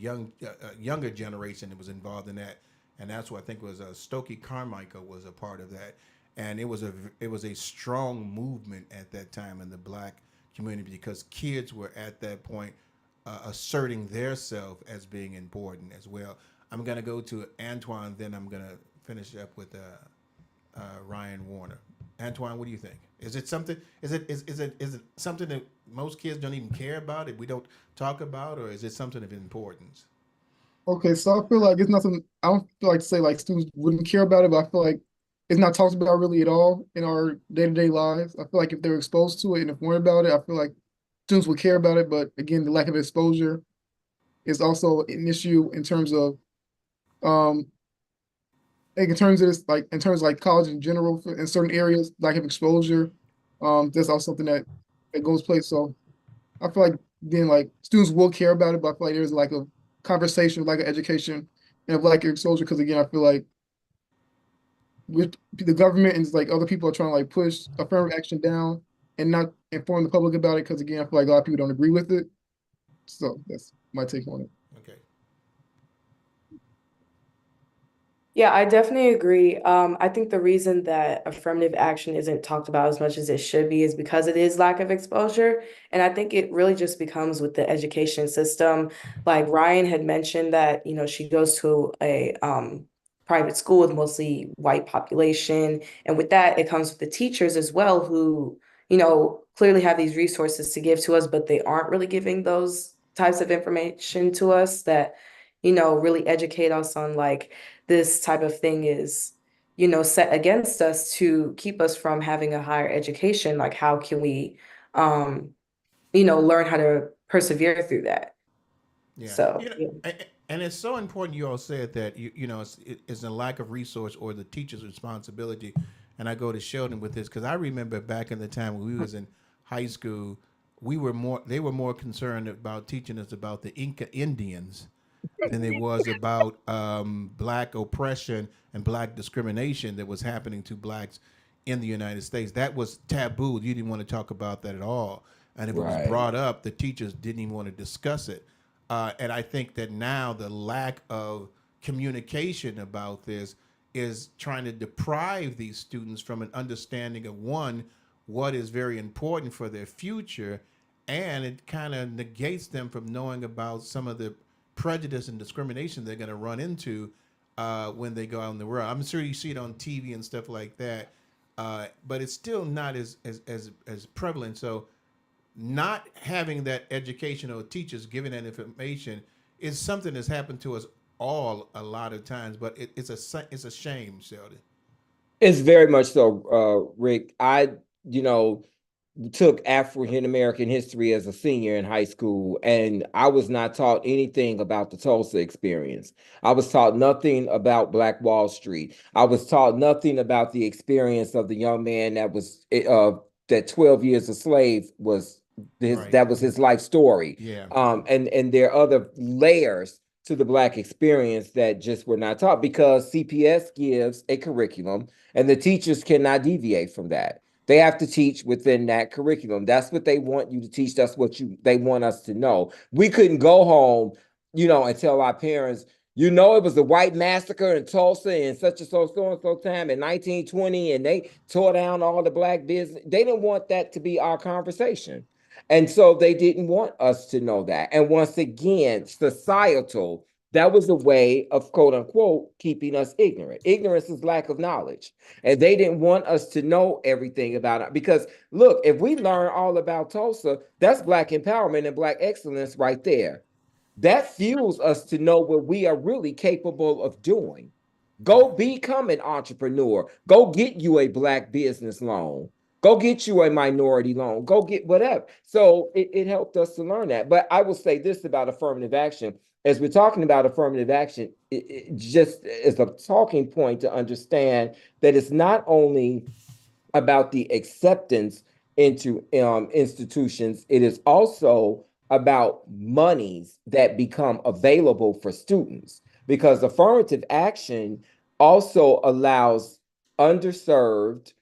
younger generation that was involved in that, and that's what I think was Stokely Carmichael was a part of that, and it was a strong movement at that time in the Black community because kids were at that point asserting their self as being important as well. I'm gonna go to Antoine, then I'm gonna finish up with Ryan Warner. Antoine, what do you think? Is it something? Is it something that most kids don't even care about? If we don't talk about, or is it something of importance? Okay, so I feel like it's nothing. I don't feel like to say like students wouldn't care about it, but I feel like it's not talked about really at all in our day-to-day lives. I feel like if they're exposed to it and informed about it, I feel like students would care about it. But again, the lack of exposure is also an issue in terms of in terms of this, like in terms of like college in general, in certain areas, lack of exposure. That's also something that goes place. So I feel like then like students will care about it, but I feel like there's like a conversation, like an education, and of like exposure. Because again, I feel like with the government and like other people are trying to like push affirmative action down and not inform the public about it. Because again, I feel like a lot of people don't agree with it. So that's my take on it. Okay. Yeah, I definitely agree. I think the reason that affirmative action isn't talked about as much as it should be is because it is lack of exposure. And I think it really just becomes with the education system. Like Ryan had mentioned that, she goes to a private school with mostly white population. And with that, it comes with the teachers as well, who, clearly have these resources to give to us, but they aren't really giving those types of information to us that, really educate us on like this type of thing is, set against us to keep us from having a higher education. Like, how can we, um, learn how to persevere through that? Yeah, So, yeah. and it's so important. You all said that it's a lack of resource or the teacher's responsibility. And I go to Sheldon with this because I remember back in the time when we was in high school, they were more concerned about teaching us about the Inca Indians than it was about black oppression and black discrimination that was happening to blacks in the United States. That was taboo. You didn't want to talk about that at all. And if it was Right. brought up, the teachers didn't even want to discuss it. And I think that now the lack of communication about this is trying to deprive these students from an understanding of one, what is very important for their future, and it kind of negates them from knowing about some of the prejudice and discrimination they're going to run into when they go out in the world. I'm sure you see it on TV and stuff like that, but it's still not as prevalent. So, not having that education or teachers giving that information is something that's happened to us all a lot of times. But it's a shame, Sheldon. It's very much so, Rick. You know, took African American history as a senior in high school, and I was not taught anything about the Tulsa experience. I was taught nothing about Black Wall Street. I was taught nothing about the experience of the young man that 12 years a slave was Right. that was his life story. Yeah. And there are other layers to the Black experience that just were not taught because CPS gives a curriculum and the teachers cannot deviate from that. They have to teach within that curriculum. That's what they want you to teach. That's what they want us to know. We couldn't go home, and tell our parents, it was a white massacre in Tulsa in such and so time in 1920, and they tore down all the Black business. They didn't want that to be our conversation. And so they didn't want us to know that. And once again, societal, that was a way of quote unquote keeping us ignorant. Ignorance is lack of knowledge. And they didn't want us to know everything about it. Because look, if we learn all about Tulsa, that's Black empowerment and Black excellence right there. That fuels us to know what we are really capable of doing. Go become an entrepreneur. Go get you a Black business loan. Go get you a minority loan. Go get whatever. So it helped us to learn that. But I will say this about affirmative action. As we're talking about affirmative action, it just is a talking point to understand that it's not only about the acceptance into institutions, it is also about monies that become available for students because affirmative action also allows underserved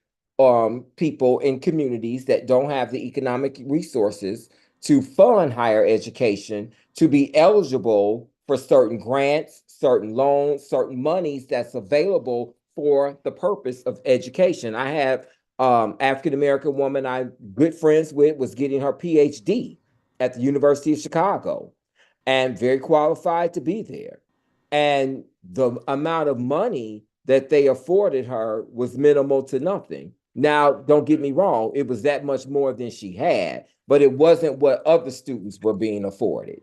people in communities that don't have the economic resources to fund higher education to be eligible for certain grants, certain loans, certain monies that's available for the purpose of education. I have African American woman I'm good friends with was getting her PhD at the University of Chicago and very qualified to be there. And the amount of money that they afforded her was minimal to nothing. Now, don't get me wrong, it was that much more than she had, but it wasn't what other students were being afforded.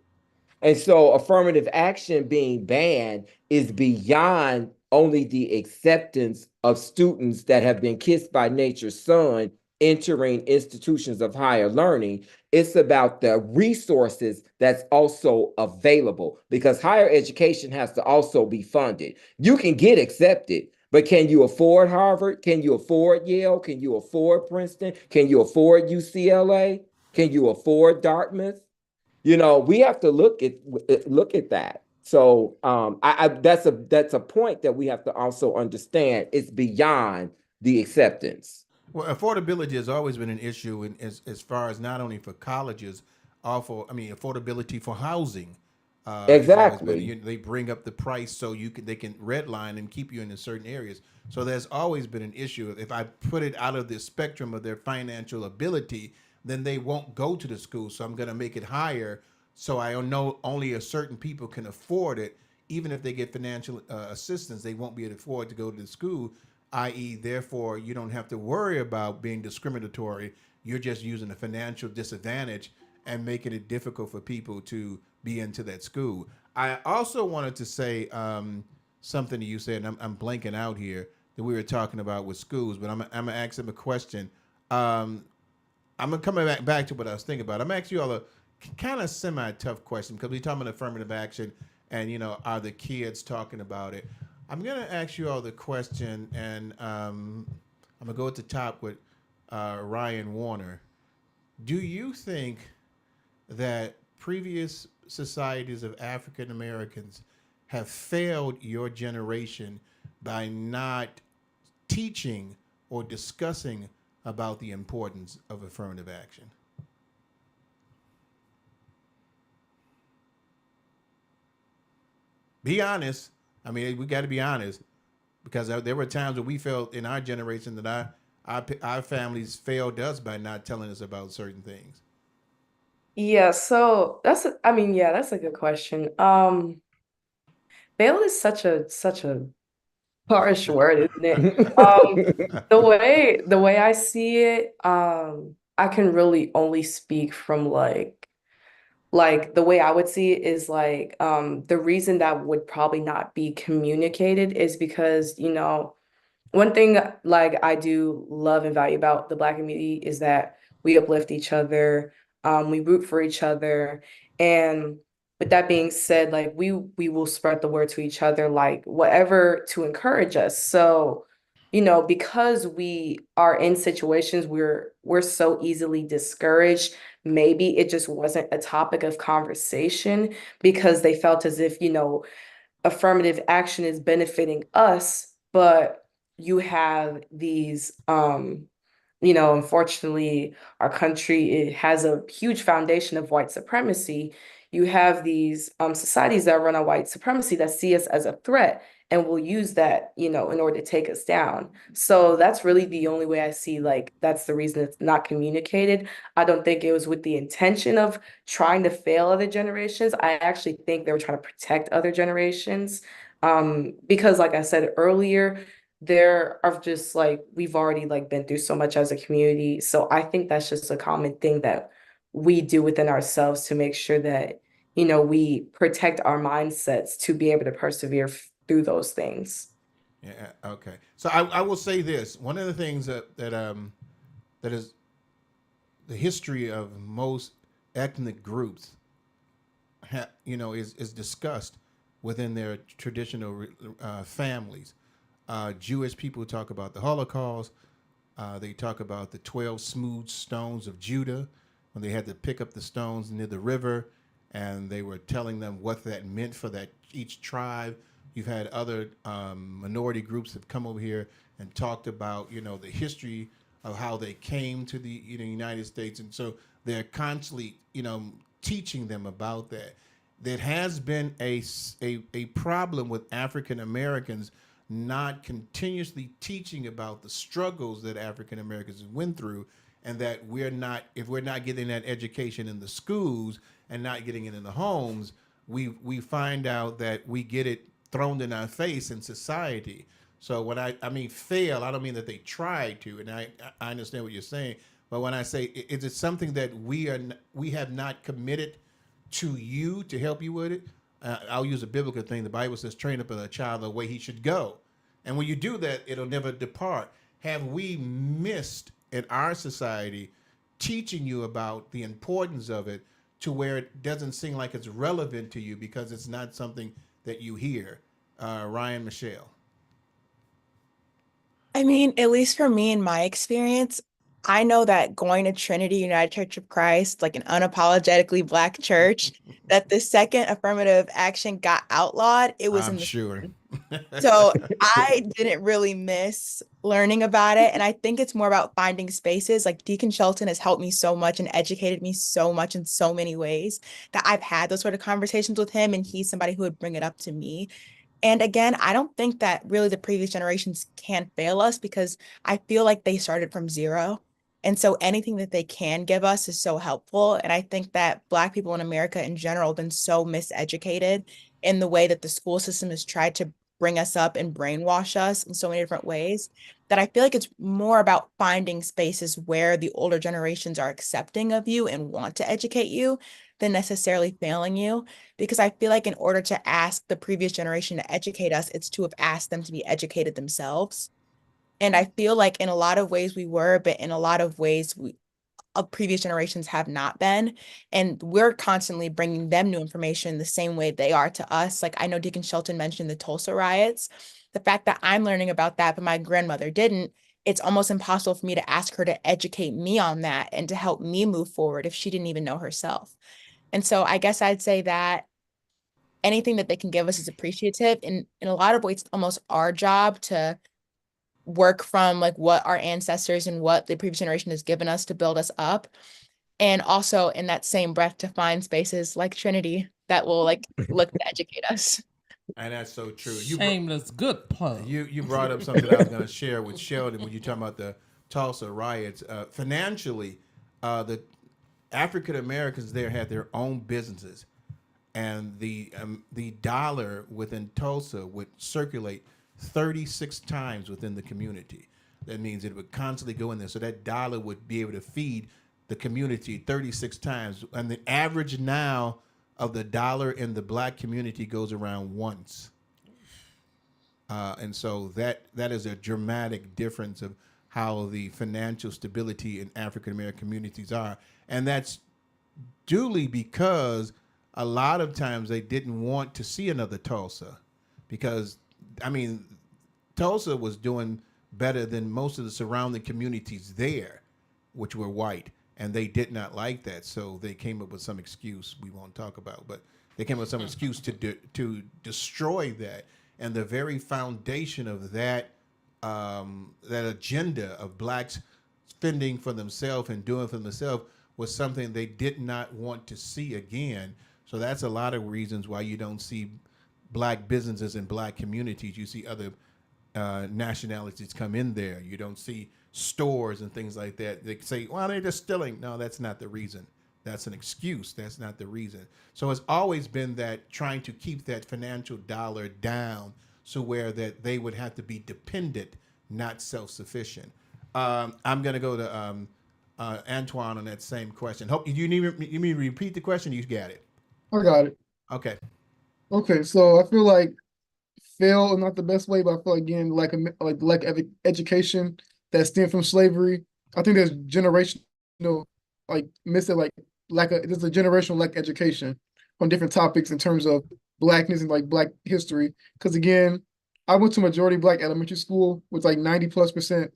And so affirmative action being banned is beyond only the acceptance of students that have been kissed by nature's son entering institutions of higher learning. It's about the resources that's also available because higher education has to also be funded. You can get accepted, but can you afford Harvard? Can you afford Yale? Can you afford Princeton? Can you afford UCLA? Can you afford Dartmouth? We have to look at that. So that's a point that we have to also understand. It's beyond the acceptance. Well, affordability has always been an issue as far as not only for colleges, also, I mean, affordability for housing. It's always been, Exactly. they bring up the price so they can redline and keep you in certain areas. So there's always been an issue. If I put it out of the spectrum of their financial ability, then they won't go to the school. So I'm going to make it higher, so I know only a certain people can afford it. Even if they get financial assistance, they won't be able to afford to go to the school. I.e., therefore, you don't have to worry about being discriminatory. You're just using a financial disadvantage and making it difficult for people to be into that school. I also wanted to say something that you said, and I'm blanking out here, that we were talking about with schools, but I'm going to ask them a question. I'm going to come back to what I was thinking about. I'm going to ask you all a kind of semi-tough question because we're talking about affirmative action and, are the kids talking about it? I'm going to ask you all the question, and I'm going to go at the top with Ryan Warner. Do you think that previous societies of African Americans have failed your generation by not teaching or discussing about the importance of affirmative action? Be honest. I mean, we got to be honest, because there were times that we felt in our generation that our families failed us by not telling us about certain things. Yeah, so yeah, that's a good question. Fail is such a harsh word, isn't it? The way I see it, I can really only speak from like the way I would see it is like the reason that would probably not be communicated is because, one thing like I do love and value about the Black community is that we uplift each other, we root for each other, and with that being said, like we will spread the word to each other, like whatever to encourage us. So, because we are in situations where we're so easily discouraged, maybe it just wasn't a topic of conversation because they felt as if, affirmative action is benefiting us, but you have these unfortunately our country, it has a huge foundation of white supremacy. You have these societies that run on white supremacy that see us as a threat and will use that, in order to take us down. So that's really the only way I see, like, that's the reason it's not communicated. I don't think it was with the intention of trying to fail other generations. I actually think they were trying to protect other generations. Because like I said earlier, there are just like we've already like been through so much as a community. So I think that's just a common thing that we do within ourselves to make sure that, we protect our mindsets to be able to persevere through those things. Yeah. Okay. So I will say this. One of the things that is the history of most ethnic groups, is discussed within their traditional families. Jewish people talk about the Holocaust. They talk about the 12 smooth stones of Judah when they had to pick up the stones near the river, and they were telling them what that meant for that each tribe. You've had other minority groups have come over here and talked about the history of how they came to the United States, and so they're constantly teaching them about that. There has been a problem with African Americans not continuously teaching about the struggles that African Americans went through, and that if we're not getting that education in the schools and not getting it in the homes, we find out that we get it thrown in our face in society. So when I mean fail, I don't mean that they tried to, and I understand what you're saying, but when I say is it something that we have not committed to you to help you with it. I'll use a biblical thing. The Bible says, train up a child the way he should go. And when you do that, it'll never depart. Have we missed in our society teaching you about the importance of it to where it doesn't seem like it's relevant to you because it's not something that you hear? Ryan, Michelle. I mean, at least for me in my experience, I know that going to Trinity United Church of Christ, like an unapologetically Black church, that the second affirmative action got outlawed, it was I'm in the sure. so I didn't really miss learning about it. And I think it's more about finding spaces. Like Deacon Shelton has helped me so much and educated me so much in so many ways that I've had those sort of conversations with him. And he's somebody who would bring it up to me. And again, I don't think that really the previous generations can fail us because I feel like they started from zero. And so anything that they can give us is so helpful. And I think that Black people in America in general have been so miseducated in the way that the school system has tried to bring us up and brainwash us in so many different ways that I feel like it's more about finding spaces where the older generations are accepting of you and want to educate you than necessarily failing you. Because I feel like in order to ask the previous generation to educate us, it's to have asked them to be educated themselves. And I feel like in a lot of ways we were, but in a lot of ways we of previous generations have not been. And we're constantly bringing them new information the same way they are to us. Like I know Deacon Shelton mentioned the Tulsa riots. The fact that I'm learning about that, but my grandmother didn't, it's almost impossible for me to ask her to educate me on that and to help me move forward if she didn't even know herself. And so I guess I'd say that anything that they can give us is appreciative. And in a lot of ways, it's almost our job to work from like what our ancestors and what the previous generation has given us to build us up. And also in that same breath to find spaces like Trinity that will like look to educate us. And that's so true. Shameless good plug. You brought up something I was going to share with Sheldon when you talking about the Tulsa riots. Financially, the African Americans there had their own businesses, and the dollar within Tulsa would circulate 36 times within the community. That means it would constantly go in there, so that dollar would be able to feed the community 36 times. And the average now of the dollar in the Black community goes around once. And so that is a dramatic difference of how the financial stability in African American communities are. And that's duly because a lot of times they didn't want to see another Tulsa because, I mean, Tulsa was doing better than most of the surrounding communities there, which were white, and they did not like that. So they came up with some excuse we won't talk about, but they came up with some excuse to destroy that. And the very foundation of that that agenda of blacks spending for themselves and doing for themselves was something they did not want to see again. So that's a lot of reasons why you don't see Black businesses in Black communities. You see other nationalities come in there. You don't see stores and things like that. They say, well, they're just stealing. No, that's not the reason. That's an excuse. That's not the reason. So it's always been that trying to keep that financial dollar down so where that they would have to be dependent, not self-sufficient. I'm going to go to Antoine on that same question. Hope you need me to repeat the question. You got it. I got it. Okay. Okay, so I feel like fail is not the best way, but I feel like again, like education that stemmed from slavery. I think there's generational like missing like there's a generational lack of education on different topics in terms of Blackness and like Black history. Because again, I went to majority Black elementary school with like 90+%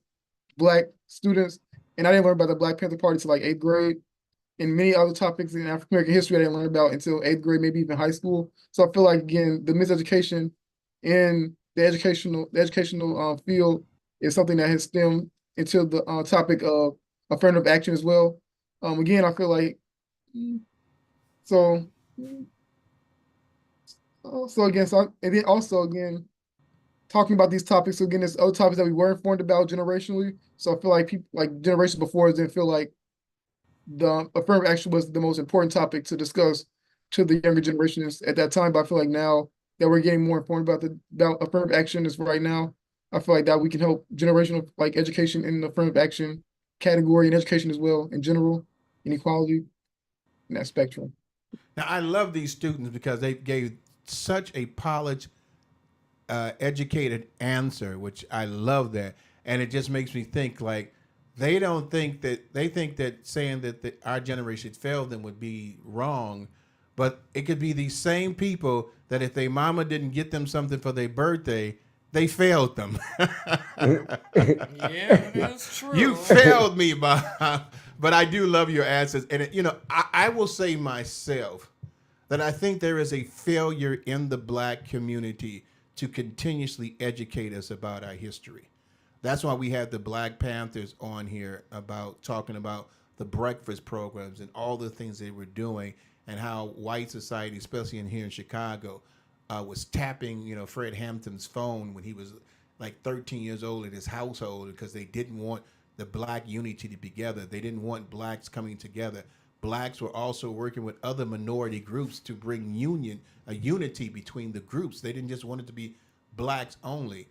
Black students, and I didn't learn about the Black Panther Party till like 8th grade. And many other topics in African American history I didn't learn about until 8th grade, maybe even high school. So I feel like again, the miseducation in the educational field is something that has stemmed into the topic of affirmative action as well. Again, I feel like so. And then also again, talking about these topics. So again, there's other topics that we were informed about generationally. So I feel like people like generations before us didn't feel like the affirmative action was the most important topic to discuss to the younger generations at that time. But I feel like now that we're getting more informed about affirmative action is right now, I feel like that we can help generational like education in the affirmative action category and education as well in general, inequality in that spectrum. Now I love these students because they gave such a polished, educated answer, which I love that, and it just makes me think like they think that saying that our generation failed them would be wrong, but it could be these same people that if their mama didn't get them something for their birthday, They failed them. Yeah, that's true. You failed me, Bob. But I do love your answers. And, I will say myself that I think there is a failure in the black community to continuously educate us about our history. That's why we had the Black Panthers on here about talking about the breakfast programs and all the things they were doing and how white society, especially in here in Chicago, was tapping, Fred Hampton's phone when he was like 13 years old in his household because they didn't want the black unity to be together. They didn't want blacks coming together. Blacks were also working with other minority groups to bring unity between the groups. They didn't just want it to be blacks only.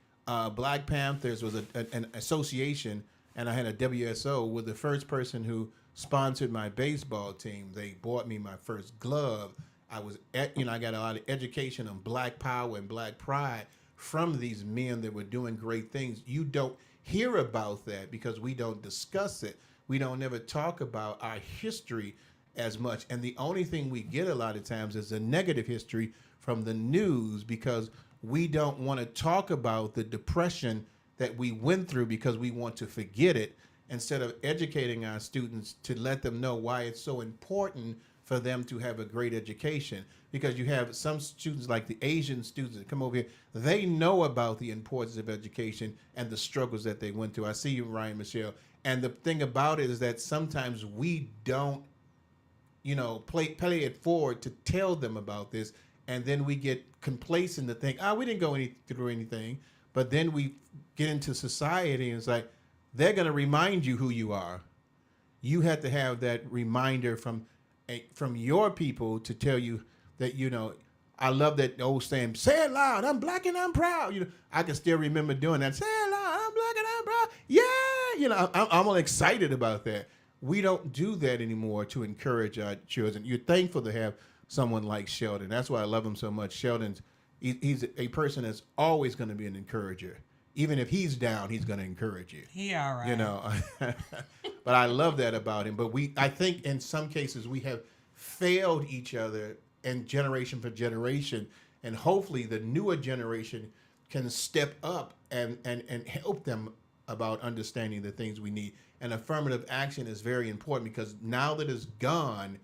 Black Panthers was an association, and I had a WSO with the first person who sponsored my baseball team. They bought me my first glove. I got a lot of education on black power and black pride from these men that were doing great things. You don't hear about that because we don't discuss it. We don't never talk about our history as much. And the only thing we get a lot of times is the negative history from the news because we don't want to talk about the depression that we went through because we want to forget it instead of educating our students to let them know why it's so important for them to have a great education. Because you have some students like the Asian students that come over here, they know about the importance of education and the struggles that they went through. I see you, Ryan Michelle. And the thing about it is that sometimes we don't, play it forward to tell them about this. And then we get complacent to think, we didn't go through anything. But then we get into society and it's like, they're going to remind you who you are. You have to have that reminder from your people to tell you that, I love that old saying, say it loud, I'm black and I'm proud. I can still remember doing that. Say it loud, I'm black and I'm proud. Yeah, I'm all excited about that. We don't do that anymore to encourage our children. You're thankful to have someone like Sheldon. That's why I love him so much. He's a person that's always going to be an encourager. Even if he's down, he's going to encourage you. He all right. But I love that about him. But I think in some cases we have failed each other and generation for generation. And hopefully the newer generation can step up and help them about understanding the things we need. And affirmative action is very important because now that it's gone,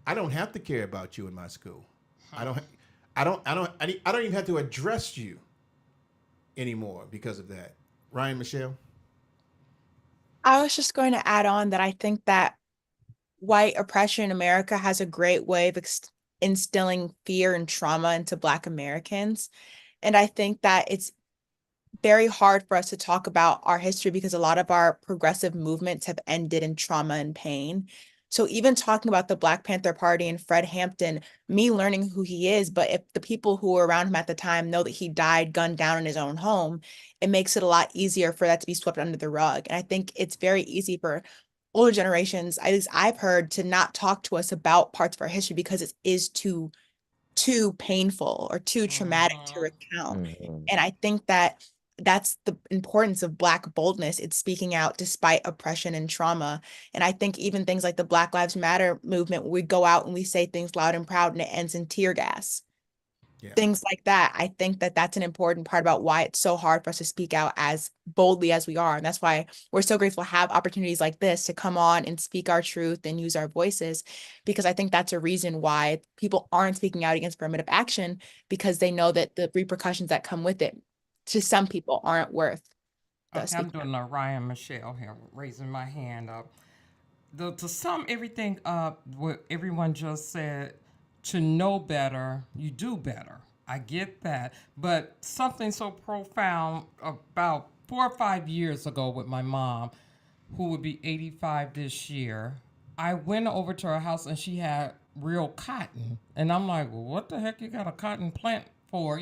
I don't have to care about you in my school. I don't even have to address you anymore because of that. Ryan Michelle? I was just going to add on that I think that white oppression in America has a great way of instilling fear and trauma into Black Americans. And I think that it's very hard for us to talk about our history because a lot of our progressive movements have ended in trauma and pain. So even talking about the Black Panther Party and Fred Hampton, me learning who he is, but if the people who were around him at the time know that he died gunned down in his own home, it makes it a lot easier for that to be swept under the rug. And I think it's very easy for older generations, at least I've heard, to not talk to us about parts of our history because it is too painful or too traumatic to recount. And I think that that's the importance of Black boldness. It's speaking out despite oppression and trauma. And I think even things like the Black Lives Matter movement, we go out and we say things loud and proud and it ends in tear gas. Yeah. Things like that. I think that that's an important part about why it's so hard for us to speak out as boldly as we are. And that's why we're so grateful to have opportunities like this to come on and speak our truth and use our voices, because I think that's a reason why people aren't speaking out against affirmative action, because they know that the repercussions that come with it to some people aren't worth. Okay, I'm doing a Ryan Michelle here, raising my hand up. To sum everything up, what everyone just said, to know better, you do better. I get that. But something so profound about 4 or 5 years ago with my mom, who would be 85 this year, I went over to her house and she had real cotton. And I'm like, well, what the heck you got a cotton plant for?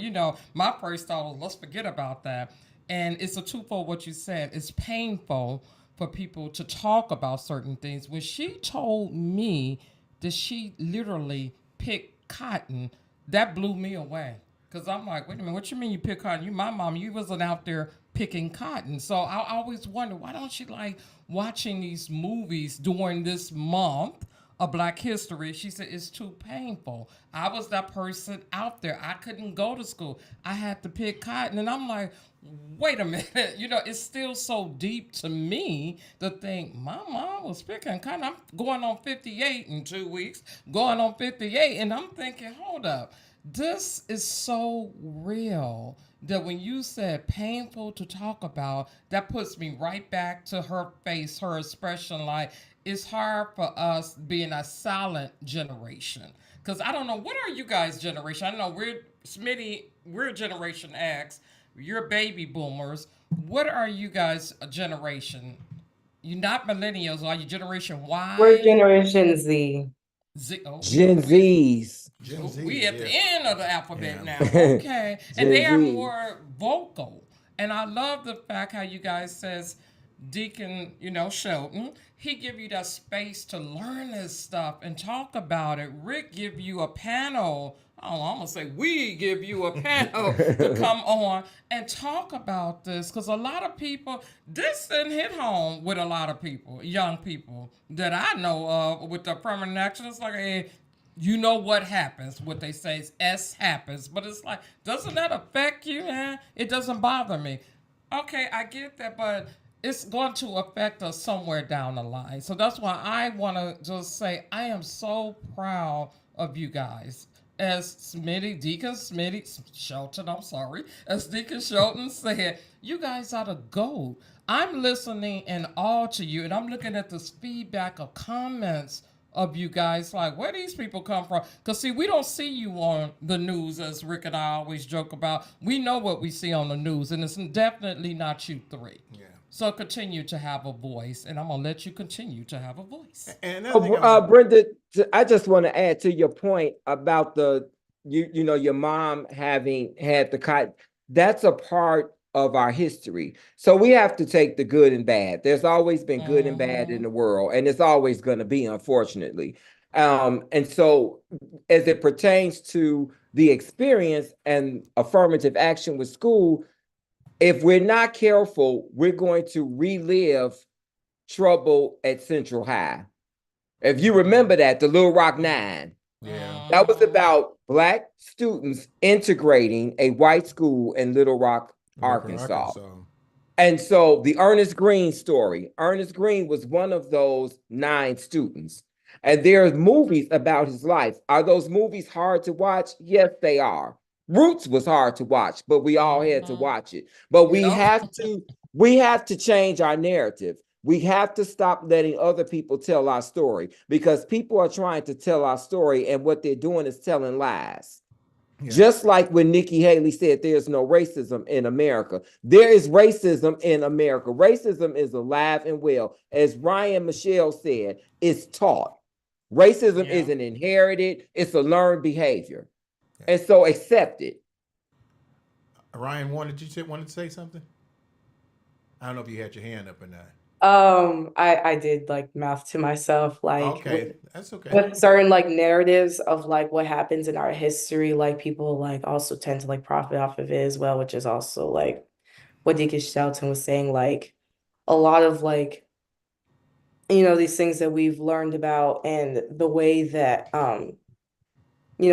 My first thought was, let's forget about that. And it's a twofold what you said. It's painful for people to talk about certain things. When she told me that she literally picked cotton, that blew me away. Because I'm like, wait a minute, what you mean you pick cotton? You, my mom, you wasn't out there picking cotton. So I always wonder, why don't she like watching these movies during this month of Black History? She said, it's too painful. I was that person out there. I couldn't go to school. I had to pick cotton. And I'm like, wait a minute, it's still so deep to me to think my mom was picking kind of, I'm going on 58 in 2 weeks, going on 58, and I'm thinking, hold up, this is so real that when you said painful to talk about, that puts me right back to her face, her expression, like it's hard for us being a silent generation. Because I don't know, what are you guys' generation? I know we're Generation X, you're baby boomers. What are you guys a generation? You're not millennials, are you Generation We're Y? Generation Z. Z, oh, Gen Zs. Gen Z, we at the yeah. end of the alphabet Yeah. now. Okay. And Gen they are Z. more vocal. And I love the fact how you guys says Deacon, Shelton, he give you that space to learn this stuff and talk about it. Rick give you a panel. Oh, I'm gonna say we give you a panel to come on and talk about this, because a lot of people, this didn't hit home with a lot of people, young people that I know of with the affirmative action. It's like, hey, you know what happens. What they say is S happens, but it's like, doesn't that affect you? It doesn't bother me. Okay, I get that, but it's going to affect us somewhere down the line. So that's why I want to just say I am so proud of you guys. As Deacon Shelton, I'm sorry, as Deacon Shelton said, you guys are the GOAT. I'm listening in awe to you, and I'm looking at this feedback of comments of you guys, like, where these people come from. Because, see, we don't see you on the news, as Rick and I always joke about. We know what we see on the news, and it's definitely not you three. Yeah. So continue to have a voice, and I'm going to let you continue to have a voice. And another thing I want- Brenda, I just want to add to your point about your mom having had the cotton. That's a part of our history. So we have to take the good and bad. There's always been good and bad in the world, and it's always going to be, unfortunately. And so as it pertains to the experience and affirmative action with school, if we're not careful, we're going to relive trouble at Central High. If you remember that, the Little Rock Nine, Yeah. that was about Black students integrating a white school in Little Rock, Arkansas. And so the Ernest Green story, Ernest Green was one of those 9 students. And there's movies about his life. Are those movies hard to watch? Yes, they are. Roots was hard to watch, but we all had to watch it. But we have to change our narrative. We have to stop letting other people tell our story, because people are trying to tell our story, and what they're doing is telling lies. Yeah. Just like when Nikki Haley said there's no racism in America. There is racism in America. Racism is alive and well. As Ryan Michelle said, it's taught. Racism isn't inherited, it's a learned behavior. And so accept it. Ryan, wanted to say something? I don't know if you had your hand up or not. I did like mouth to myself, like okay, that's okay. With certain like narratives of like what happens in our history, like people like also tend to like profit off of it as well, which is also like what Deacon Shelton was saying, like a lot of like, these things that we've learned about and the way that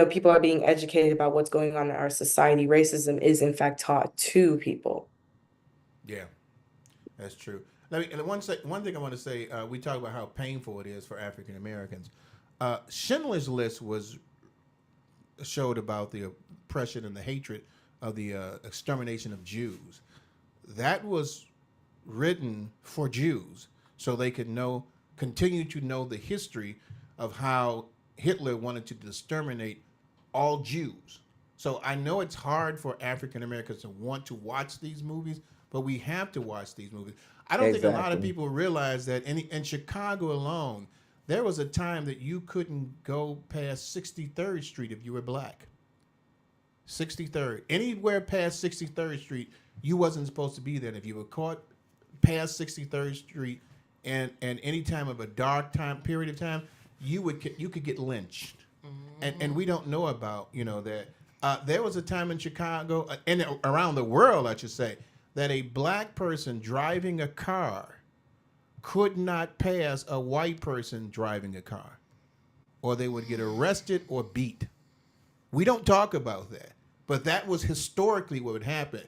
people are being educated about what's going on in our society. Racism is in fact taught to people. Yeah, that's true. One thing I want to say, we talk about how painful it is for African Americans. Schindler's List showed about the oppression and the hatred of the extermination of Jews. That was written for Jews, so they could continue to know the history of how Hitler wanted to exterminate all Jews. So I know it's hard for African Americans to want to watch these movies, but we have to watch these movies. I don't think a lot of people realize that in Chicago alone, there was a time that you couldn't go past 63rd Street if you were black. 63rd. Anywhere past 63rd Street, you wasn't supposed to be there. And if you were caught past 63rd Street and any time of a dark time period of time, you could get lynched. And we don't know about, that. There was a time in Chicago, and around the world, I should say, that a black person driving a car could not pass a white person driving a car, or they would get arrested or beat. We don't talk about that, but that was historically what would happen.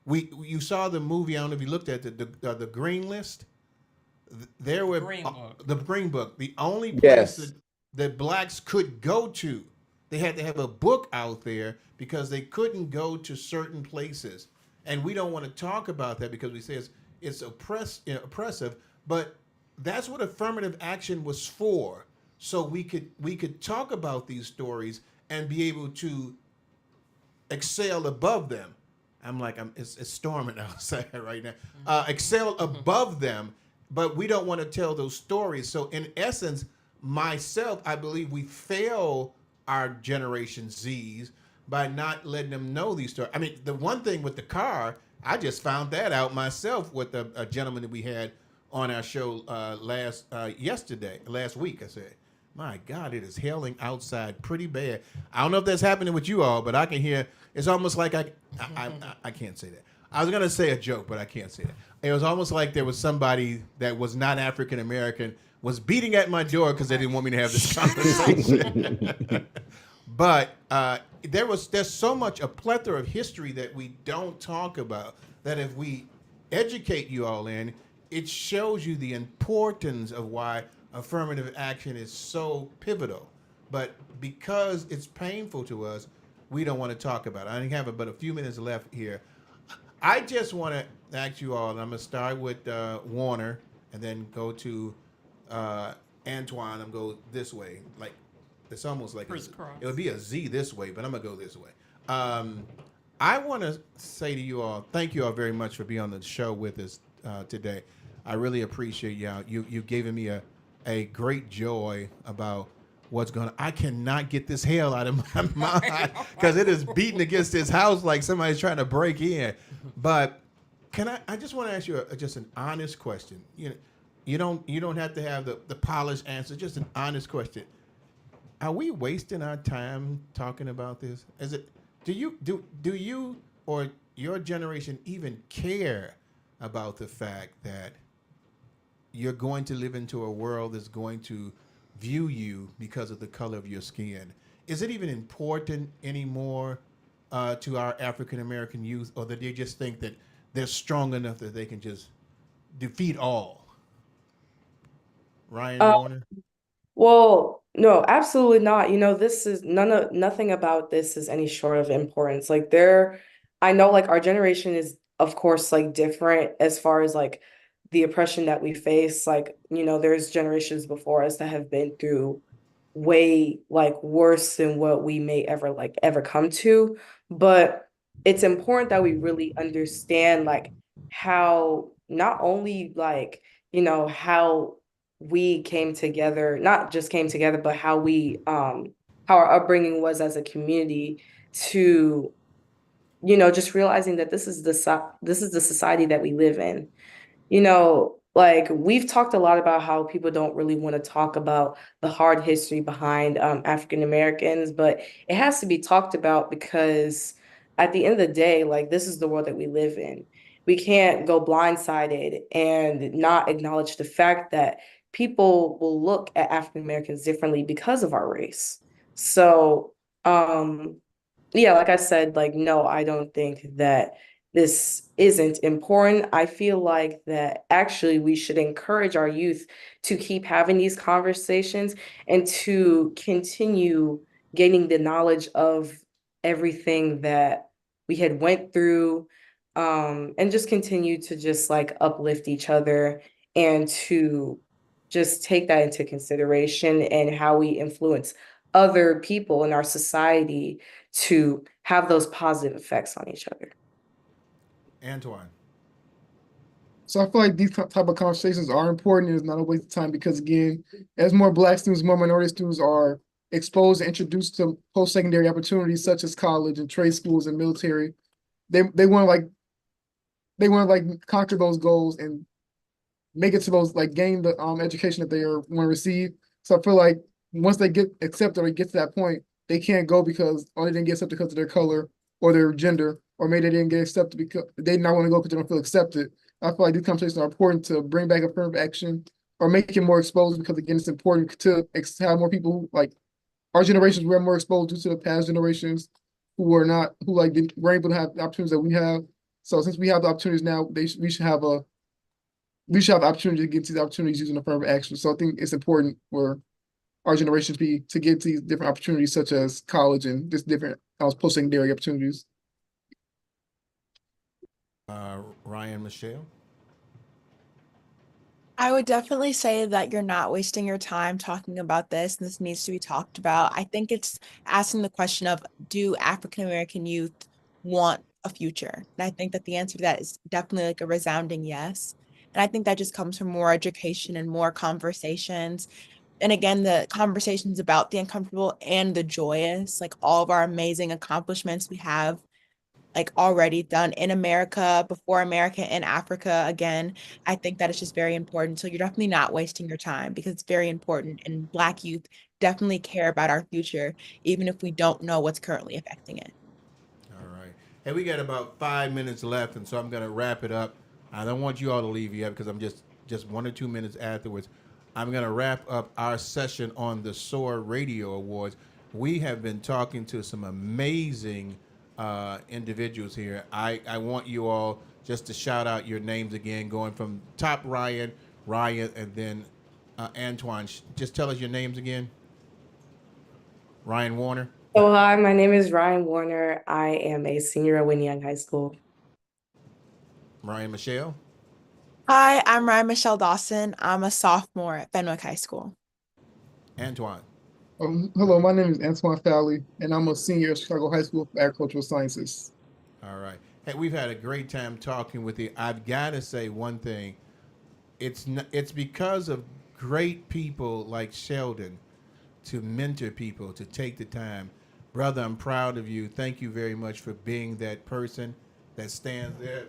you saw the movie. I don't know if you looked at the Green List. There were Green Book. the Green Book. The only place Yes. that blacks could go to, they had to have a book out there because they couldn't go to certain places. And we don't want to talk about that because we say it's oppressive. But that's what affirmative action was for. So we could talk about these stories and be able to excel above them. It's storming outside right now. Excel above them, but we don't want to tell those stories. So in essence, myself, I believe we fail our Generation Zs by not letting them know these stories. I mean, the one thing with the car, I just found that out myself with a gentleman that we had on our show last week. I said, my God, it is hailing outside pretty bad. I don't know if that's happening with you all, but I can hear. It's almost like I can't say that. I was gonna say a joke, but I can't say that. It was almost like there was somebody that was not African American was beating at my door because they didn't want me to have this conversation. But there's so much a plethora of history that we don't talk about that if we educate you all in, it shows you the importance of why affirmative action is so pivotal. But because it's painful to us, we don't want to talk about it. I only have but a few minutes left here. I just want to ask you all, and I'm going to start with Warner and then go to Antoine. I'm going to go this way. Like, it's almost like it would be a Z this way, but I'm going to go this way. I want to say to you all, thank you all very much for being on the show with us today. I really appreciate y'all. You've given me a great joy about what's going on. I cannot get this hail out of my mind because it is beating against this house like somebody's trying to break in. But I just want to ask you just an honest question. You don't have to have the polished answer, just an honest question. Are we wasting our time talking about this? Do you or your generation even care about the fact that you're going to live into a world that's going to view you because of the color of your skin? Is it even important anymore to our African American youth, or that they just think that they're strong enough that they can just defeat all? Ryan Warner? Well, no, absolutely not. This is nothing about this is any short of importance. I know like our generation is of course like different as far as like the oppression that we face. Like, there's generations before us that have been through way like worse than what we may ever come to. But it's important that we really understand like how not only like, how we came together, not just came together, but how how our upbringing was as a community to, just realizing that this is the society that we live in. Like we've talked a lot about how people don't really want to talk about the hard history behind African Americans, but it has to be talked about because at the end of the day, like this is the world that we live in. We can't go blindsided and not acknowledge the fact that people will look at African Americans differently because of our race. So, yeah, like I said, like, no, I don't think that this isn't important. I feel like that actually we should encourage our youth to keep having these conversations and to continue gaining the knowledge of everything that we had went through, and just continue to just like uplift each other and to just take that into consideration and how we influence other people in our society to have those positive effects on each other. Antoine? So I feel like these type of conversations are important and it's not a waste of time because again, as more Black students, more minority students are exposed and introduced to post-secondary opportunities such as college and trade schools and military, they want to like conquer those goals and make it to those like gain the education that they want to receive. So I feel like once they get accepted or get to that point, they can't go because they didn't get accepted because of their color or their gender, or maybe they didn't get accepted because they not want to go because they don't feel accepted. I feel like these conversations are important to bring back affirmative action or make it more exposed because again, it's important to have more people who, like our generations were more exposed due to the past generations who were able to have the opportunities that we have. So since we have the opportunities now, we should have the opportunity to get to these opportunities using affirmative action. So I think it's important for our generation to get to these different opportunities, such as college and just different post-secondary opportunities. Ryan, Michelle. I would definitely say that you're not wasting your time talking about this, and this needs to be talked about. I think it's asking the question of, do African American youth want a future? And I think that the answer to that is definitely like a resounding yes. And I think that just comes from more education and more conversations. And again, the conversations about the uncomfortable and the joyous, like all of our amazing accomplishments we have like already done in America, before America, in Africa. Again, I think that is just very important. So you're definitely not wasting your time because it's very important. And Black youth definitely care about our future, even if we don't know what's currently affecting it. All right. Hey, we got about 5 minutes left, and so I'm going to wrap it up. I don't want you all to leave yet because I'm just 1 or 2 minutes afterwards. I'm going to wrap up our session on the SOAR Radio Awards. We have been talking to some amazing individuals here. I want you all just to shout out your names again, going from top Ryan, and then Antoine. Just tell us your names again. Ryan Warner. So hi, my name is Ryan Warner. I am a senior at Whitney Young High School. Ryan Michelle. Hi, I'm Ryan Michelle Dawson. I'm a sophomore at Fenwick High School. Antoine. Hello, my name is Antoine Fowley, and I'm a senior at Chicago High School for Agricultural Sciences. All right. Hey, we've had a great time talking with you. I've got to say one thing. It's because of great people like Sheldon to mentor people, to take the time. Brother, I'm proud of you. Thank you very much for being that person that stands there.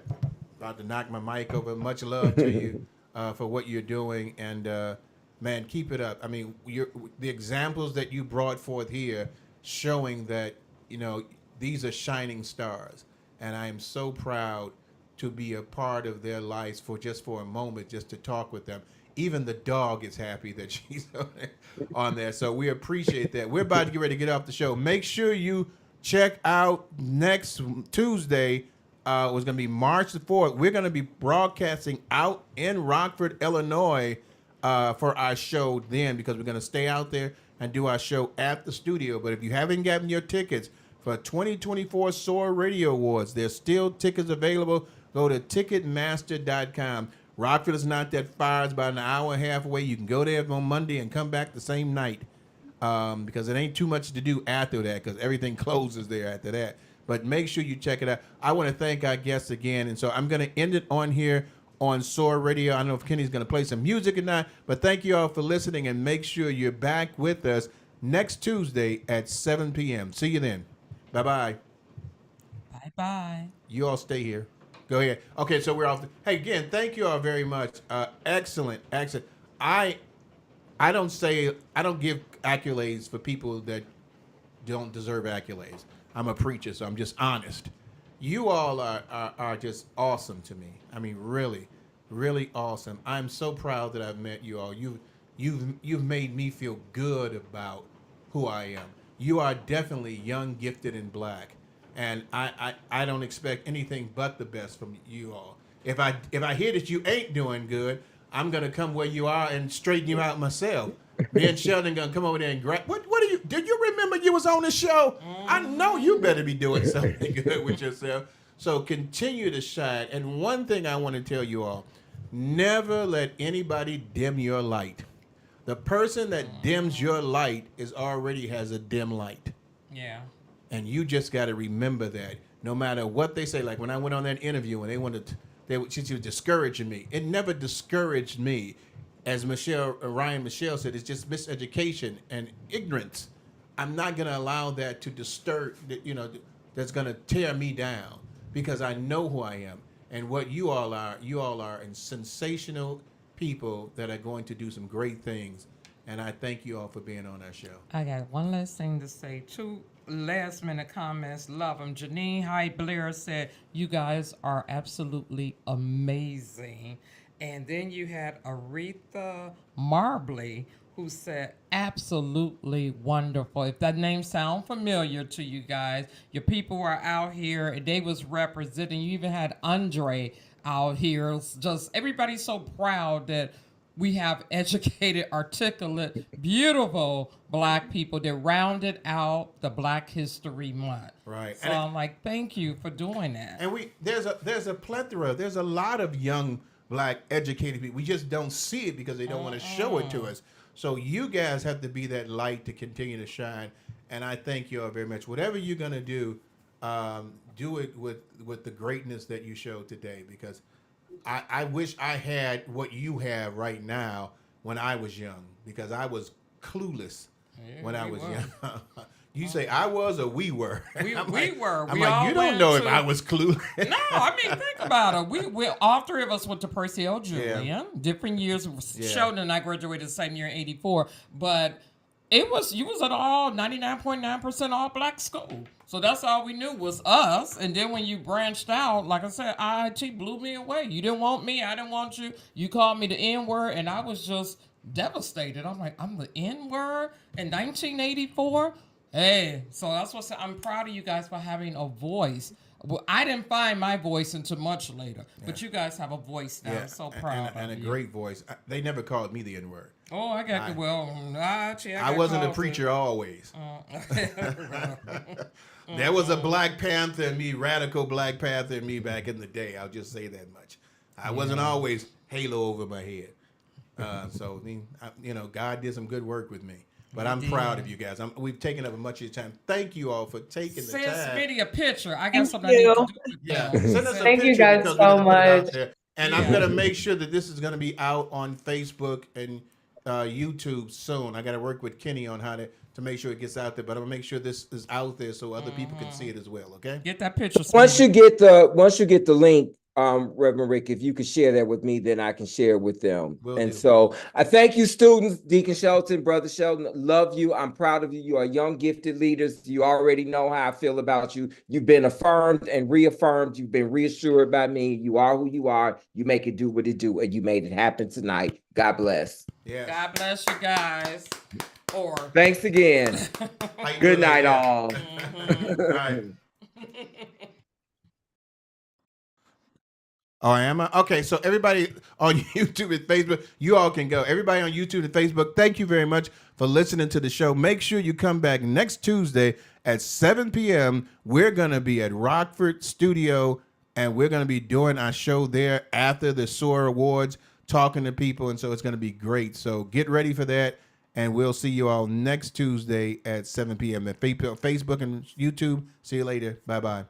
About to knock my mic over. Much love to you for what you're doing. And man, keep it up. I mean, the examples that you brought forth here showing that, these are shining stars. And I am so proud to be a part of their lives for a moment, just to talk with them. Even the dog is happy that she's on there. So we appreciate that. We're about to get ready to get off the show. Make sure you check out next Tuesday. It was going to be March the 4th. We're going to be broadcasting out in Rockford, Illinois, for our show then, because we're going to stay out there and do our show at the studio. But if you haven't gotten your tickets for 2024 SOAR Radio Awards, there's still tickets available. Go to Ticketmaster.com. Rockford is not that far. It's about an hour and a half away. You can go there on Monday and come back the same night because it ain't too much to do after that because everything closes there after that. But make sure you check it out. I want to thank our guests again. And so I'm going to end it on here on SOAR Radio. I don't know if Kenny's going to play some music or not, but thank you all for listening, and make sure you're back with us next Tuesday at 7 p.m. See you then. Bye-bye. Bye-bye. You all stay here. Go ahead. Okay, so we're off. Hey, again, thank you all very much. Excellent. I don't give accolades for people that don't deserve accolades. I'm a preacher, so I'm just honest. You all are just awesome to me. I mean, really, really awesome. I'm so proud that I've met you all. You've made me feel good about who I am. You are definitely young, gifted, and black, and I don't expect anything but the best from you all. If I hear that you ain't doing good, I'm gonna come where you are and straighten you out myself. Me and Sheldon gonna come over there and grab. What are you? Did you remember you was on the show? I know you better be doing something good with yourself. So continue to shine. And one thing I want to tell you all: never let anybody dim your light. The person that dims your light already has a dim light. Yeah. And you just got to remember that. No matter what they say, like when I went on that interview and she was discouraging me. It never discouraged me. As Ryan Michelle said, it's just miseducation and ignorance. I'm not going to allow that to disturb, that's going to tear me down, because I know who I am and what you all are. You all are sensational people that are going to do some great things. And I thank you all for being on our show. I got one last thing to say. 2 last minute comments. Love them. Janine Hyde Blair said, "You guys are absolutely amazing." And then you had Aretha Marbley, who said, absolutely wonderful. If that name sound familiar to you guys, your people were out here and they was representing. You even had Andre out here. It's just everybody's so proud that we have educated, articulate, beautiful Black people that rounded out the Black History Month. Right. So I'm like, thank you for doing that. And there's a plethora. There's a lot of young Black educated people. We just don't see it because they don't want to show it to us. So you guys have to be that light to continue to shine. And I thank you all very much. Whatever you're gonna do it with the greatness that you showed today, because I wish I had what you have right now when I was young, because I was clueless when I was young. You say I was or we were? We I'm were. I'm We like, all you don't went know if to- I was clueless. No, I mean, think about it. We all three of us went to Purcell Julian. Different years. Yeah. Sheldon and I graduated the same year in '84, but you was at all 99.9% all Black school. So that's all we knew was us. And then when you branched out, like I said, IIT blew me away. You didn't want me. I didn't want you. You called me the N word, and I was just devastated. I'm like, I'm the N word in 1984. Hey, so that's what I'm proud of you guys for having a voice. Well, I didn't find my voice until much later, but you guys have a voice now. I'm so proud and a of you. great voice. They never called me the N word. Oh, I got the I wasn't a preacher always. There was a Black Panther in me, radical Black Panther in me back in the day. I'll just say that much. I wasn't always halo over my head. So, I mean, God did some good work with me. But I'm proud of you guys. We've taken up much of your time. Thank you all for taking the Send time. Smitty a picture. I got Thank something I need to you. do with Yeah, them. send us a Thank you picture guys because so we're gonna put it out much. there. And I'm gonna make sure that this is gonna be out on Facebook and YouTube soon. I gotta work with Kenny on how to make sure it gets out there. But I'm gonna make sure this is out there so other people can see it as well. Okay. Get that picture. Once Smitty. you get the link, Reverend Rick, if you could share that with me, then I can share it with them. Will And do. so I thank you, students, Deacon Shelton, Brother Shelton, love you. I'm proud of you. You are young, gifted leaders. You already know how I feel about you. You've been affirmed and reaffirmed. You've been reassured by me. You are who you are. You make it do what it do, and you made it happen tonight. God bless. Yeah. God bless you guys. Or Thanks again. Good night, all. All right. Oh, am I? Okay, so everybody on YouTube and Facebook, you all can go. Everybody on YouTube and Facebook, thank you very much for listening to the show. Make sure you come back next Tuesday at 7 p.m. We're going to be at Rockford Studio, and we're going to be doing our show there after the SOAR Awards, talking to people, and so it's going to be great. So get ready for that, and we'll see you all next Tuesday at 7 p.m. at Facebook and YouTube. See you later. Bye-bye.